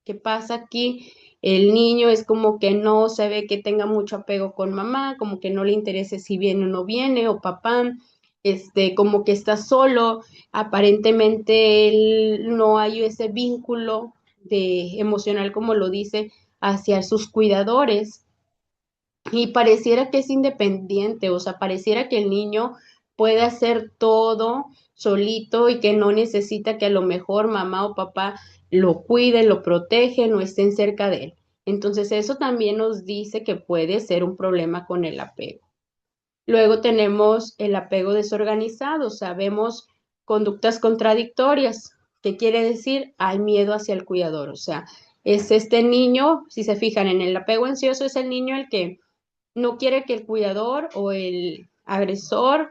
¿Qué pasa aquí? El niño es como que no se ve que tenga mucho apego con mamá, como que no le interese si viene o no viene, o papá, como que está solo, aparentemente él no hay ese vínculo de emocional, como lo dice, hacia sus cuidadores. Y pareciera que es independiente, o sea, pareciera que el niño puede hacer todo solito y que no necesita que a lo mejor mamá o papá lo cuiden, lo protegen o estén cerca de él. Entonces, eso también nos dice que puede ser un problema con el apego. Luego tenemos el apego desorganizado, sabemos conductas contradictorias. ¿Qué quiere decir? Hay miedo hacia el cuidador, o sea, es este niño, si se fijan en el apego ansioso, es el niño el que no quiere que el cuidador o el agresor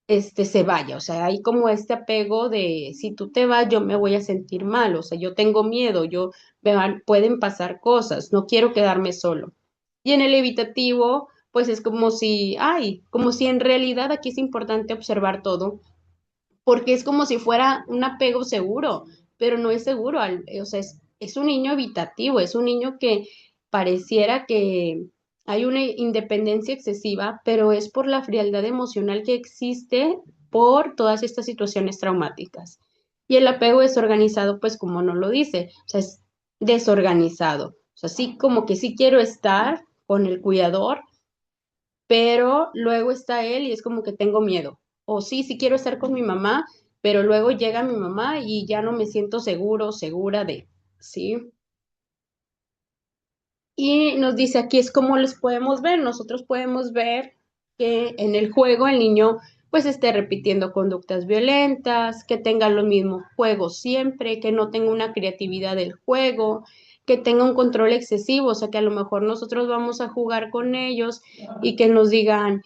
se vaya. O sea, hay como este apego de si tú te vas, yo me voy a sentir mal. O sea, yo tengo miedo, pueden pasar cosas, no quiero quedarme solo. Y en el evitativo, pues es como si en realidad aquí es importante observar todo, porque es como si fuera un apego seguro, pero no es seguro. O sea, es un niño evitativo, es un niño que pareciera que hay una independencia excesiva, pero es por la frialdad emocional que existe por todas estas situaciones traumáticas. Y el apego desorganizado, pues como no lo dice, o sea, es desorganizado. O sea, sí como que sí quiero estar con el cuidador, pero luego está él y es como que tengo miedo. O sí, sí quiero estar con mi mamá, pero luego llega mi mamá y ya no me siento seguro, segura de, ¿sí? Y nos dice aquí es como les podemos ver. Nosotros podemos ver que en el juego el niño pues esté repitiendo conductas violentas, que tenga los mismos juegos siempre, que no tenga una creatividad del juego, que tenga un control excesivo, o sea que a lo mejor nosotros vamos a jugar con ellos y que nos digan,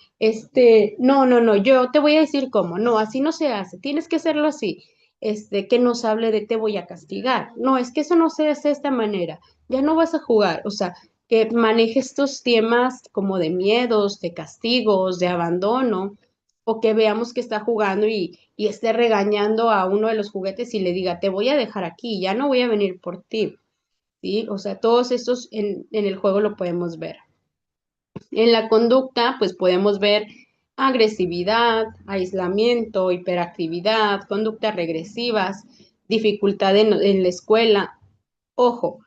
no, no, no, yo te voy a decir cómo, no, así no se hace, tienes que hacerlo así, que nos hable de te voy a castigar, no, es que eso no se hace de esta manera, ya no vas a jugar, o sea, que maneje estos temas como de miedos, de castigos, de abandono, o que veamos que está jugando y esté regañando a uno de los juguetes y le diga, te voy a dejar aquí, ya no voy a venir por ti, ¿sí? O sea, todos estos en el juego lo podemos ver. En la conducta, pues podemos ver agresividad, aislamiento, hiperactividad, conductas regresivas, dificultad en la escuela. Ojo,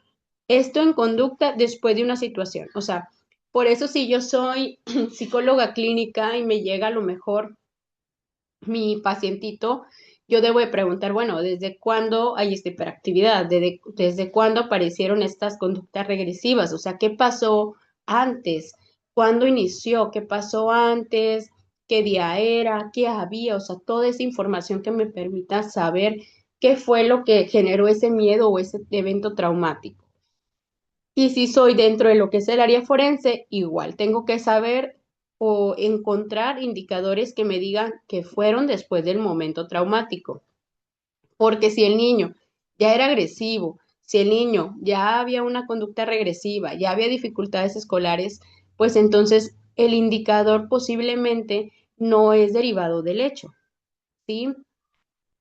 esto en conducta después de una situación. O sea, Por eso si yo soy psicóloga clínica y me llega a lo mejor mi pacientito, yo debo de preguntar, bueno, ¿desde cuándo hay esta hiperactividad? ¿Desde cuándo aparecieron estas conductas regresivas? O sea, ¿qué pasó antes? ¿Cuándo inició? ¿Qué pasó antes? ¿Qué día era? ¿Qué había? O sea, toda esa información que me permita saber qué fue lo que generó ese miedo o ese evento traumático. Y si soy dentro de lo que es el área forense, igual tengo que saber o encontrar indicadores que me digan que fueron después del momento traumático. Porque si el niño ya era agresivo, si el niño ya había una conducta regresiva, ya había dificultades escolares, pues entonces el indicador posiblemente no es derivado del hecho, ¿sí?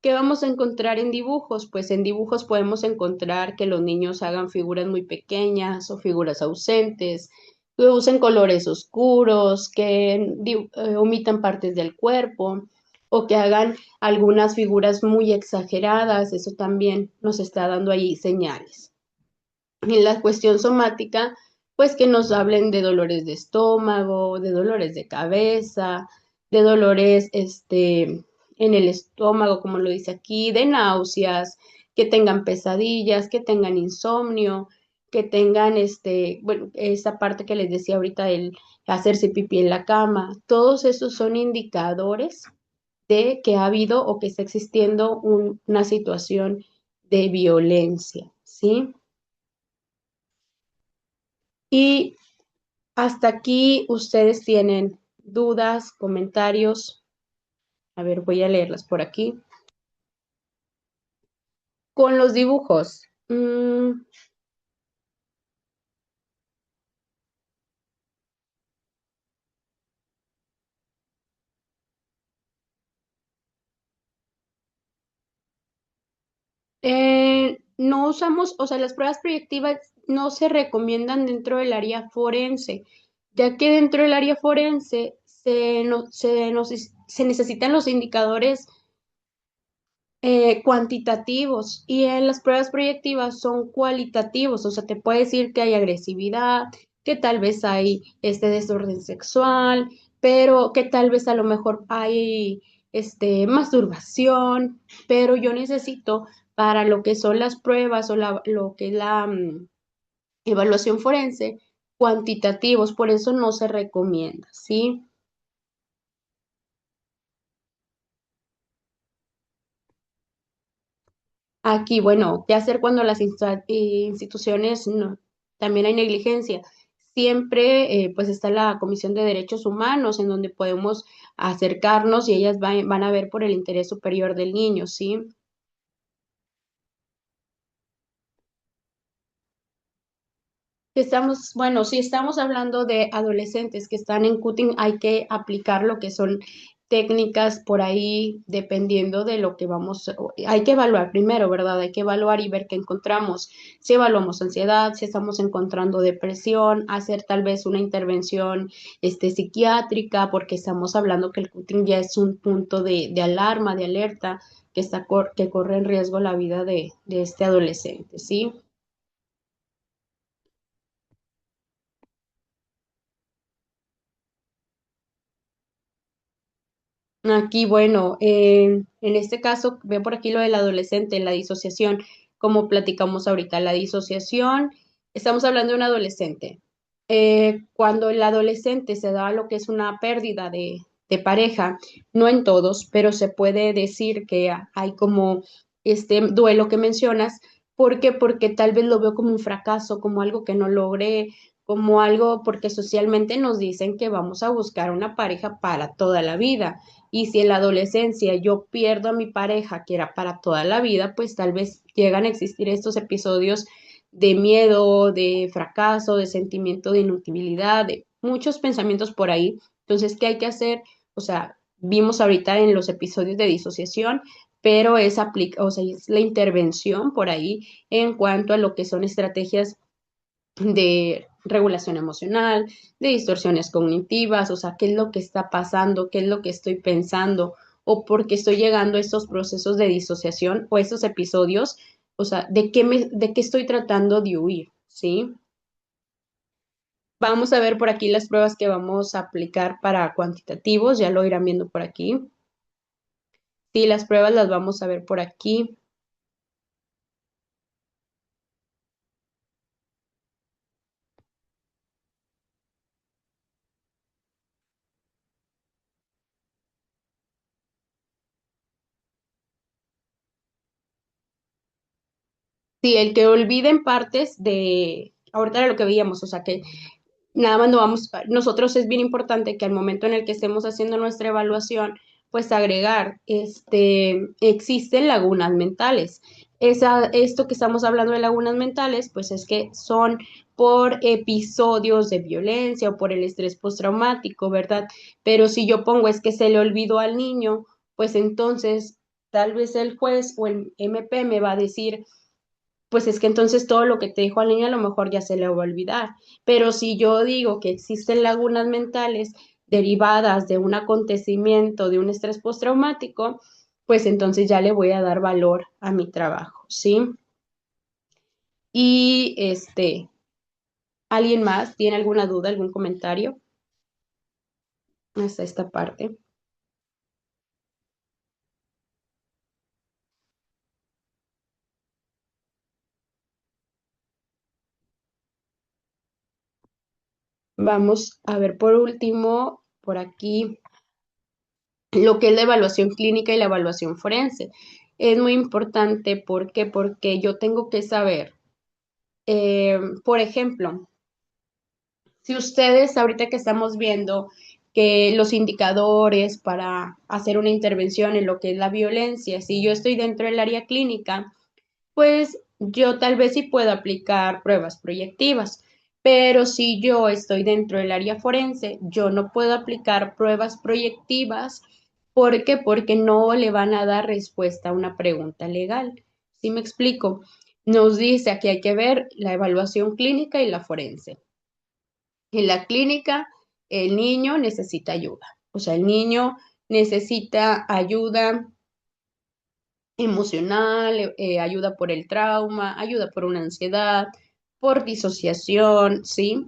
¿Qué vamos a encontrar en dibujos? Pues en dibujos podemos encontrar que los niños hagan figuras muy pequeñas o figuras ausentes, que usen colores oscuros, que omitan partes del cuerpo o que hagan algunas figuras muy exageradas. Eso también nos está dando ahí señales. En la cuestión somática, pues que nos hablen de dolores de estómago, de dolores de cabeza, de dolores en el estómago, como lo dice aquí, de náuseas, que tengan pesadillas, que tengan insomnio, que tengan bueno, esa parte que les decía ahorita, el hacerse pipí en la cama. Todos esos son indicadores de que ha habido o que está existiendo una situación de violencia, ¿sí? Y hasta aquí ustedes tienen dudas, comentarios. A ver, voy a leerlas por aquí. Con los dibujos. No usamos, o sea, las pruebas proyectivas no se recomiendan dentro del área forense, ya que dentro del área forense se necesitan los indicadores cuantitativos y en las pruebas proyectivas son cualitativos, o sea, te puede decir que hay agresividad, que tal vez hay este desorden sexual, pero que tal vez a lo mejor hay masturbación, pero yo necesito para lo que son las pruebas o lo que es la evaluación forense cuantitativos, por eso no se recomienda, ¿sí? Aquí, bueno, ¿qué hacer cuando las instituciones también hay negligencia? Siempre, pues está la Comisión de Derechos Humanos en donde podemos acercarnos y ellas van a ver por el interés superior del niño, ¿sí? Estamos, bueno, si estamos hablando de adolescentes que están en cutting, hay que aplicar lo que son técnicas por ahí, dependiendo de lo que vamos, hay que evaluar primero, ¿verdad? Hay que evaluar y ver qué encontramos. Si evaluamos ansiedad, si estamos encontrando depresión, hacer tal vez una intervención, psiquiátrica, porque estamos hablando que el cutting ya es un punto de alarma, de alerta, que corre en riesgo la vida de este adolescente, ¿sí? Aquí, bueno, en este caso veo por aquí lo del adolescente, la disociación, como platicamos ahorita, la disociación, estamos hablando de un adolescente. Cuando el adolescente se da lo que es una pérdida de pareja, no en todos, pero se puede decir que hay como este duelo que mencionas. ¿Por qué? Porque tal vez lo veo como un fracaso, como algo que no logré, como algo porque socialmente nos dicen que vamos a buscar una pareja para toda la vida. Y si en la adolescencia yo pierdo a mi pareja, que era para toda la vida, pues tal vez llegan a existir estos episodios de miedo, de fracaso, de sentimiento de inutilidad, de muchos pensamientos por ahí. Entonces, ¿qué hay que hacer? O sea, vimos ahorita en los episodios de disociación, pero o sea, es la intervención por ahí en cuanto a lo que son estrategias de regulación emocional, de distorsiones cognitivas, o sea, qué es lo que está pasando, qué es lo que estoy pensando, o por qué estoy llegando a estos procesos de disociación o estos episodios, o sea, de qué estoy tratando de huir, ¿sí? Vamos a ver por aquí las pruebas que vamos a aplicar para cuantitativos, ya lo irán viendo por aquí. Sí, las pruebas las vamos a ver por aquí. Sí, el que olviden partes de, ahorita era lo que veíamos, o sea que nada más no vamos, nosotros es bien importante que al momento en el que estemos haciendo nuestra evaluación, pues agregar, existen lagunas mentales. Esto que estamos hablando de lagunas mentales, pues es que son por episodios de violencia o por el estrés postraumático, ¿verdad? Pero si yo pongo es que se le olvidó al niño, pues entonces tal vez el juez o el MP me va a decir, pues es que entonces todo lo que te dijo al niño a lo mejor ya se le va a olvidar. Pero si yo digo que existen lagunas mentales derivadas de un acontecimiento, de un estrés postraumático, pues entonces ya le voy a dar valor a mi trabajo, ¿sí? Y ¿alguien más tiene alguna duda, algún comentario hasta esta parte? Vamos a ver por último, por aquí, lo que es la evaluación clínica y la evaluación forense. Es muy importante, ¿por qué? Porque yo tengo que saber, por ejemplo, si ustedes ahorita que estamos viendo que los indicadores para hacer una intervención en lo que es la violencia, si yo estoy dentro del área clínica, pues yo tal vez sí puedo aplicar pruebas proyectivas, pero si yo estoy dentro del área forense, yo no puedo aplicar pruebas proyectivas. ¿Por qué? Porque no le van a dar respuesta a una pregunta legal. ¿Sí me explico? Nos dice que hay que ver la evaluación clínica y la forense. En la clínica, el niño necesita ayuda. O sea, el niño necesita ayuda emocional, ayuda por el trauma, ayuda por una ansiedad, por disociación, ¿sí?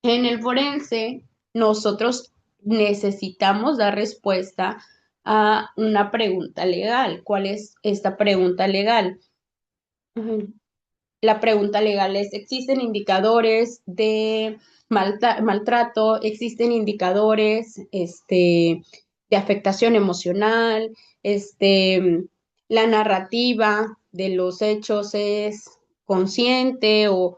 En el forense, nosotros necesitamos dar respuesta a una pregunta legal. ¿Cuál es esta pregunta legal? Ujú. La pregunta legal es, ¿existen indicadores de maltrato? ¿Existen indicadores de afectación emocional? ¿La narrativa de los hechos es consciente o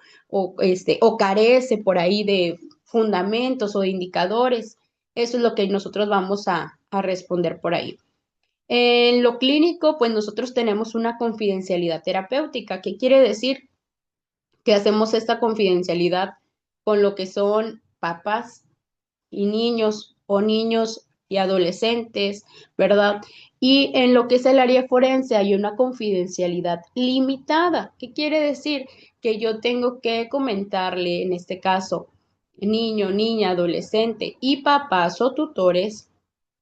carece por ahí de fundamentos o de indicadores? Eso es lo que nosotros vamos a responder por ahí. En lo clínico, pues nosotros tenemos una confidencialidad terapéutica. ¿Qué quiere decir? Que hacemos esta confidencialidad con lo que son papás y niños o niños y adolescentes, ¿verdad? Y en lo que es el área forense hay una confidencialidad limitada. ¿Qué quiere decir? Que yo tengo que comentarle, en este caso, niño, niña, adolescente y papás o tutores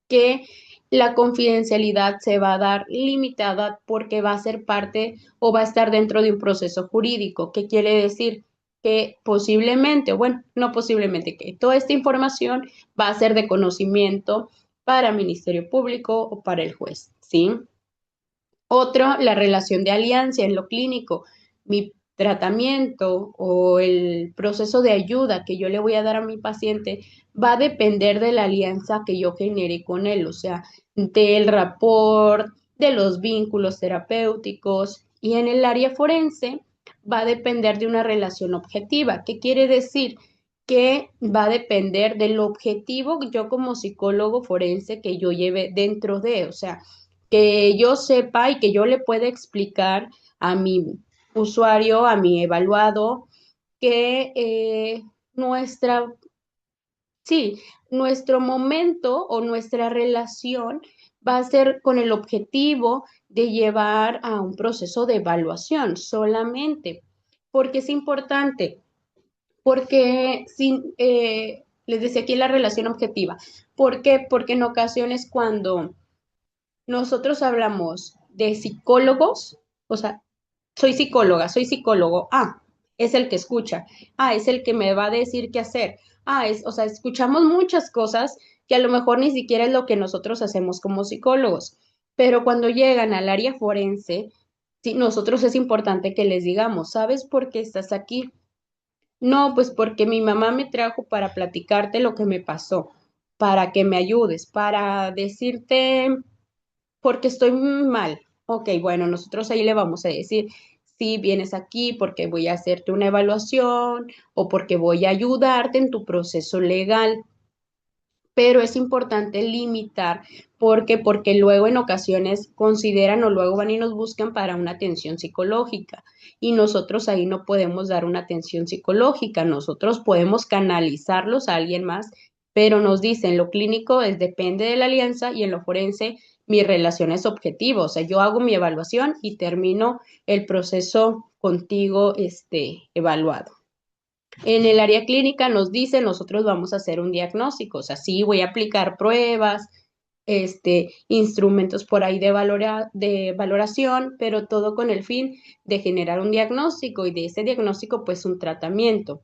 que la confidencialidad se va a dar limitada porque va a ser parte o va a estar dentro de un proceso jurídico. ¿Qué quiere decir? Que posiblemente, o bueno, no posiblemente, que toda esta información va a ser de conocimiento para Ministerio Público o para el juez, ¿sí? Otro, la relación de alianza en lo clínico. Mi tratamiento o el proceso de ayuda que yo le voy a dar a mi paciente va a depender de la alianza que yo genere con él, o sea, del rapport, de los vínculos terapéuticos. Y en el área forense va a depender de una relación objetiva. ¿Qué quiere decir? Que va a depender del objetivo yo como psicólogo forense que yo lleve dentro de, o sea, que yo sepa y que yo le pueda explicar a mi usuario, a mi evaluado, que nuestra, sí, nuestro momento o nuestra relación va a ser con el objetivo de llevar a un proceso de evaluación solamente. Porque es importante, porque les decía aquí la relación objetiva. ¿Por qué? Porque en ocasiones cuando nosotros hablamos de psicólogos, o sea, soy psicóloga, soy psicólogo. Ah, es el que escucha, es el que me va a decir qué hacer, o sea, escuchamos muchas cosas que a lo mejor ni siquiera es lo que nosotros hacemos como psicólogos, pero cuando llegan al área forense, sí, nosotros es importante que les digamos, ¿sabes por qué estás aquí? No, pues porque mi mamá me trajo para platicarte lo que me pasó, para que me ayudes, para decirte porque estoy mal. Ok, bueno, nosotros ahí le vamos a decir, si vienes aquí porque voy a hacerte una evaluación o porque voy a ayudarte en tu proceso legal, pero es importante limitar porque luego en ocasiones consideran o luego van y nos buscan para una atención psicológica y nosotros ahí no podemos dar una atención psicológica, nosotros podemos canalizarlos a alguien más, pero nos dicen lo clínico es depende de la alianza y en lo forense mi relación es objetivo, o sea, yo hago mi evaluación y termino el proceso contigo evaluado. En el área clínica nos dice, nosotros vamos a hacer un diagnóstico, o sea, sí voy a aplicar pruebas, instrumentos por ahí de valoración, pero todo con el fin de generar un diagnóstico y de ese diagnóstico, pues un tratamiento.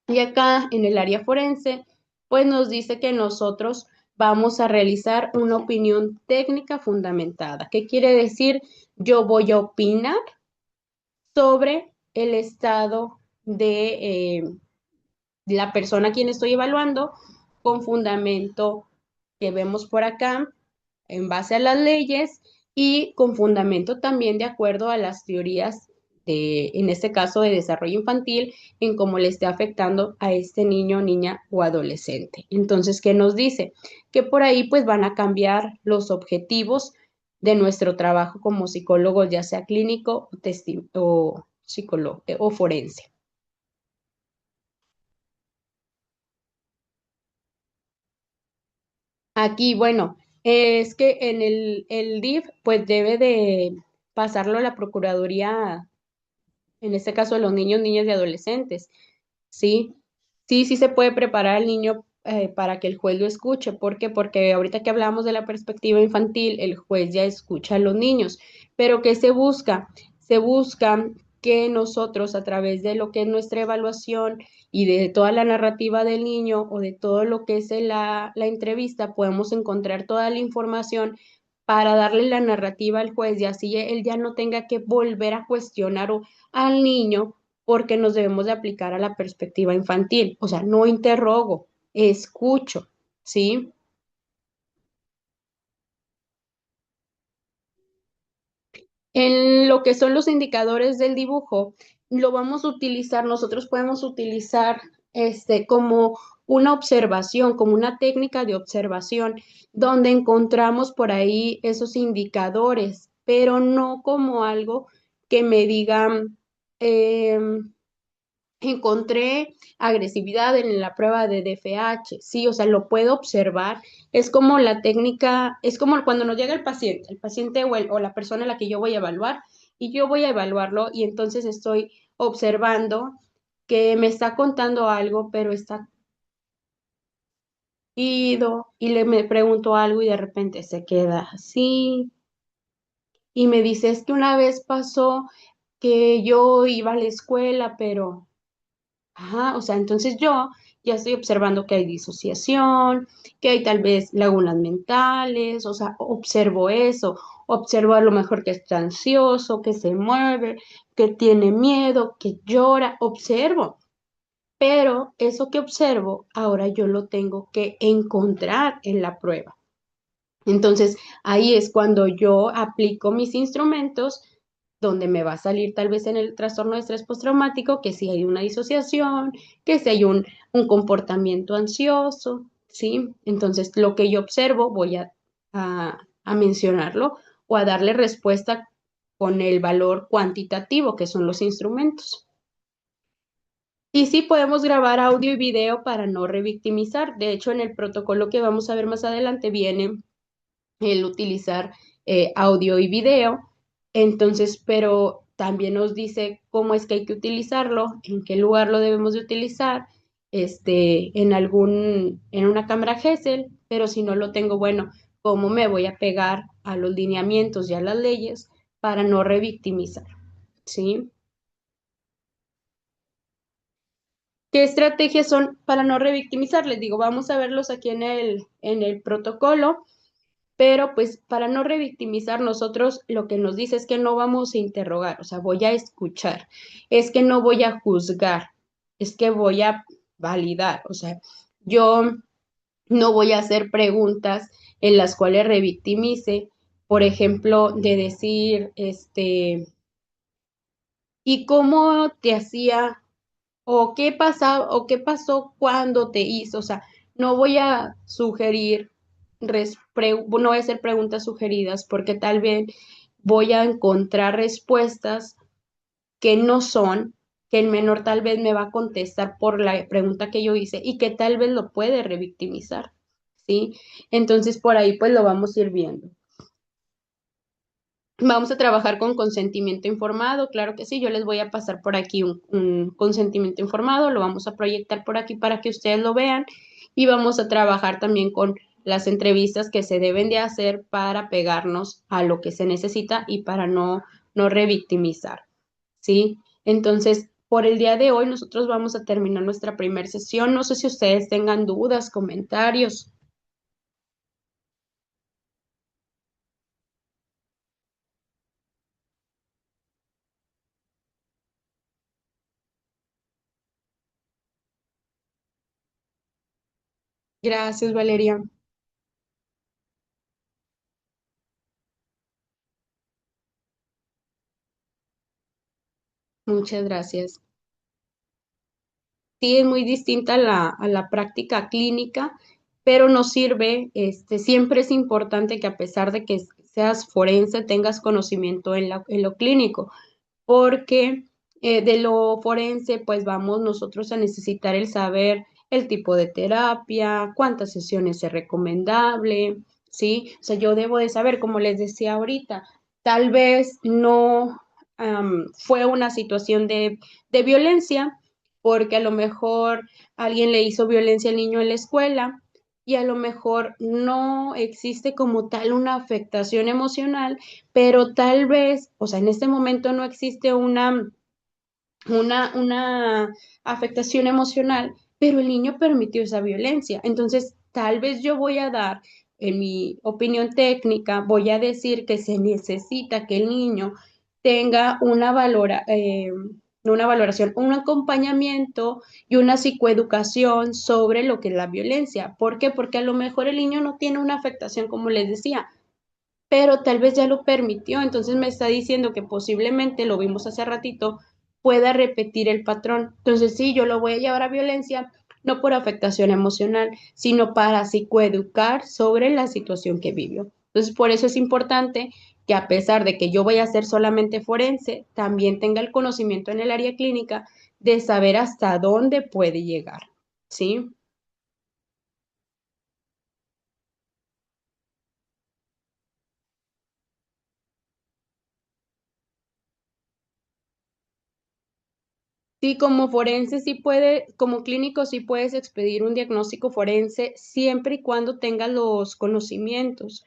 Y acá en el área forense, pues nos dice que nosotros vamos a realizar una opinión técnica fundamentada. ¿Qué quiere decir? Yo voy a opinar sobre el estado de la persona a quien estoy evaluando con fundamento que vemos por acá en base a las leyes y con fundamento también de acuerdo a las teorías en este caso de desarrollo infantil, en cómo le esté afectando a este niño, niña o adolescente. Entonces, ¿qué nos dice? Que por ahí pues van a cambiar los objetivos de nuestro trabajo como psicólogos, ya sea clínico o psicólogo o forense. Aquí, bueno, es que en el DIF, pues debe de pasarlo a la Procuraduría, en este caso de los niños, niñas y adolescentes, ¿sí? Sí se puede preparar al niño para que el juez lo escuche. ¿Por qué? Porque ahorita que hablamos de la perspectiva infantil, el juez ya escucha a los niños. Pero ¿qué se busca? Se busca que nosotros, a través de lo que es nuestra evaluación y de toda la narrativa del niño o de todo lo que es la entrevista, podemos encontrar toda la información para darle la narrativa al juez y así él ya no tenga que volver a cuestionar al niño porque nos debemos de aplicar a la perspectiva infantil. O sea, no interrogo, escucho, ¿sí? En lo que son los indicadores del dibujo, lo vamos a utilizar, nosotros podemos utilizar como una observación, como una técnica de observación, donde encontramos por ahí esos indicadores, pero no como algo que me digan, encontré agresividad en la prueba de DFH, sí, o sea, lo puedo observar. Es como la técnica, es como cuando nos llega el paciente o la persona a la que yo voy a evaluar, y yo voy a evaluarlo y entonces estoy observando que me está contando algo, pero está ido y me pregunto algo y de repente se queda así y me dice, es que una vez pasó que yo iba a la escuela, pero... Ajá, o sea, entonces yo ya estoy observando que hay disociación, que hay tal vez lagunas mentales, o sea, observo eso, observo a lo mejor que está ansioso, que se mueve, que tiene miedo, que llora, observo, pero eso que observo ahora yo lo tengo que encontrar en la prueba. Entonces, ahí es cuando yo aplico mis instrumentos, donde me va a salir tal vez en el trastorno de estrés postraumático, que si hay una disociación, que si hay un comportamiento ansioso, ¿sí? Entonces, lo que yo observo, voy a mencionarlo o a darle respuesta con el valor cuantitativo, que son los instrumentos. Y sí podemos grabar audio y video para no revictimizar. De hecho, en el protocolo que vamos a ver más adelante viene el utilizar audio y video. Entonces, pero también nos dice cómo es que hay que utilizarlo, en qué lugar lo debemos de utilizar, en una cámara Gesell, pero si no lo tengo, bueno, cómo me voy a pegar a los lineamientos y a las leyes para no revictimizar, ¿sí? ¿Qué estrategias son para no revictimizar? Les digo, vamos a verlos aquí en el protocolo, pero pues para no revictimizar nosotros lo que nos dice es que no vamos a interrogar, o sea, voy a escuchar, es que no voy a juzgar, es que voy a validar, o sea, yo no voy a hacer preguntas en las cuales revictimice, por ejemplo, de decir, ¿y cómo te hacía o qué pasaba o qué pasó cuando te hizo? O sea, no voy a sugerir, no voy a hacer preguntas sugeridas porque tal vez voy a encontrar respuestas que no son, que el menor tal vez me va a contestar por la pregunta que yo hice y que tal vez lo puede revictimizar, ¿sí? Entonces por ahí pues lo vamos a ir viendo. Vamos a trabajar con consentimiento informado, claro que sí, yo les voy a pasar por aquí un consentimiento informado, lo vamos a proyectar por aquí para que ustedes lo vean y vamos a trabajar también con las entrevistas que se deben de hacer para pegarnos a lo que se necesita y para no revictimizar, ¿sí? Entonces, por el día de hoy nosotros vamos a terminar nuestra primera sesión. No sé si ustedes tengan dudas, comentarios. Gracias, Valeria. Muchas gracias. Sí, es muy distinta a la práctica clínica, pero nos sirve, siempre es importante que a pesar de que seas forense, tengas conocimiento en lo clínico, porque de lo forense, pues vamos nosotros a necesitar el saber el tipo de terapia, cuántas sesiones es recomendable, ¿sí? O sea, yo debo de saber, como les decía ahorita, tal vez no fue una situación de violencia, porque a lo mejor alguien le hizo violencia al niño en la escuela y a lo mejor no existe como tal una afectación emocional, pero tal vez, o sea, en este momento no existe una afectación emocional, pero el niño permitió esa violencia. Entonces, tal vez yo voy a dar, en mi opinión técnica, voy a decir que se necesita que el niño tenga no una valoración, un acompañamiento y una psicoeducación sobre lo que es la violencia. ¿Por qué? Porque a lo mejor el niño no tiene una afectación, como les decía, pero tal vez ya lo permitió, entonces me está diciendo que posiblemente, lo vimos hace ratito, pueda repetir el patrón. Entonces sí, yo lo voy a llevar a violencia, no por afectación emocional, sino para psicoeducar sobre la situación que vivió. Entonces, por eso es importante que a pesar de que yo voy a ser solamente forense, también tenga el conocimiento en el área clínica de saber hasta dónde puede llegar, ¿sí? Sí, como forense sí puede, como clínico sí puedes expedir un diagnóstico forense siempre y cuando tengas los conocimientos.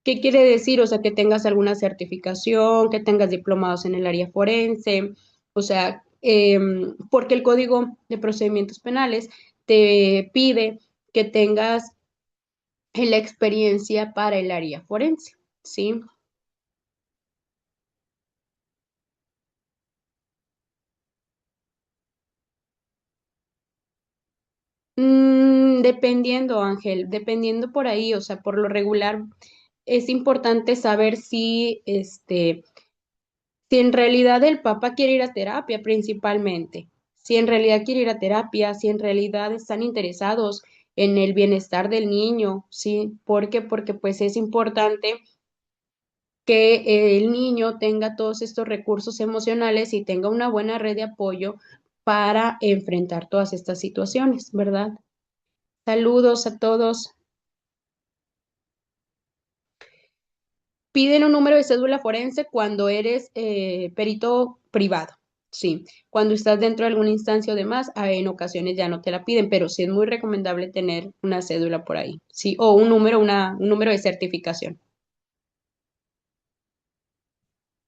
¿Qué quiere decir? O sea, que tengas alguna certificación, que tengas diplomados en el área forense, o sea, porque el Código de Procedimientos Penales te pide que tengas la experiencia para el área forense, ¿sí? Dependiendo, Ángel, dependiendo por ahí, o sea, por lo regular es importante saber si en realidad el papá quiere ir a terapia principalmente, si en realidad quiere ir a terapia, si en realidad están interesados en el bienestar del niño, ¿sí? ¿Por qué? Porque pues es importante que el niño tenga todos estos recursos emocionales y tenga una buena red de apoyo para enfrentar todas estas situaciones, ¿verdad? Saludos a todos. Piden un número de cédula forense cuando eres perito privado. Sí, cuando estás dentro de alguna instancia o demás, en ocasiones ya no te la piden, pero sí es muy recomendable tener una cédula por ahí, sí, o un número de certificación.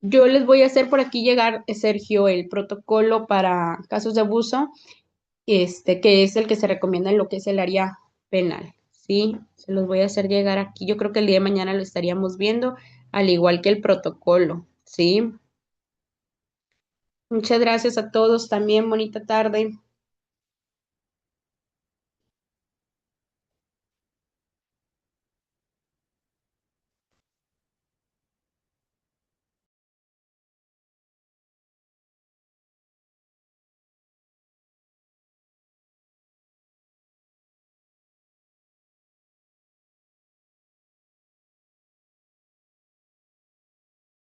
Yo les voy a hacer por aquí llegar, Sergio, el protocolo para casos de abuso. que es el que se recomienda en lo que es el área penal, ¿sí? Se los voy a hacer llegar aquí. Yo creo que el día de mañana lo estaríamos viendo, al igual que el protocolo, ¿sí? Muchas gracias a todos también, bonita tarde.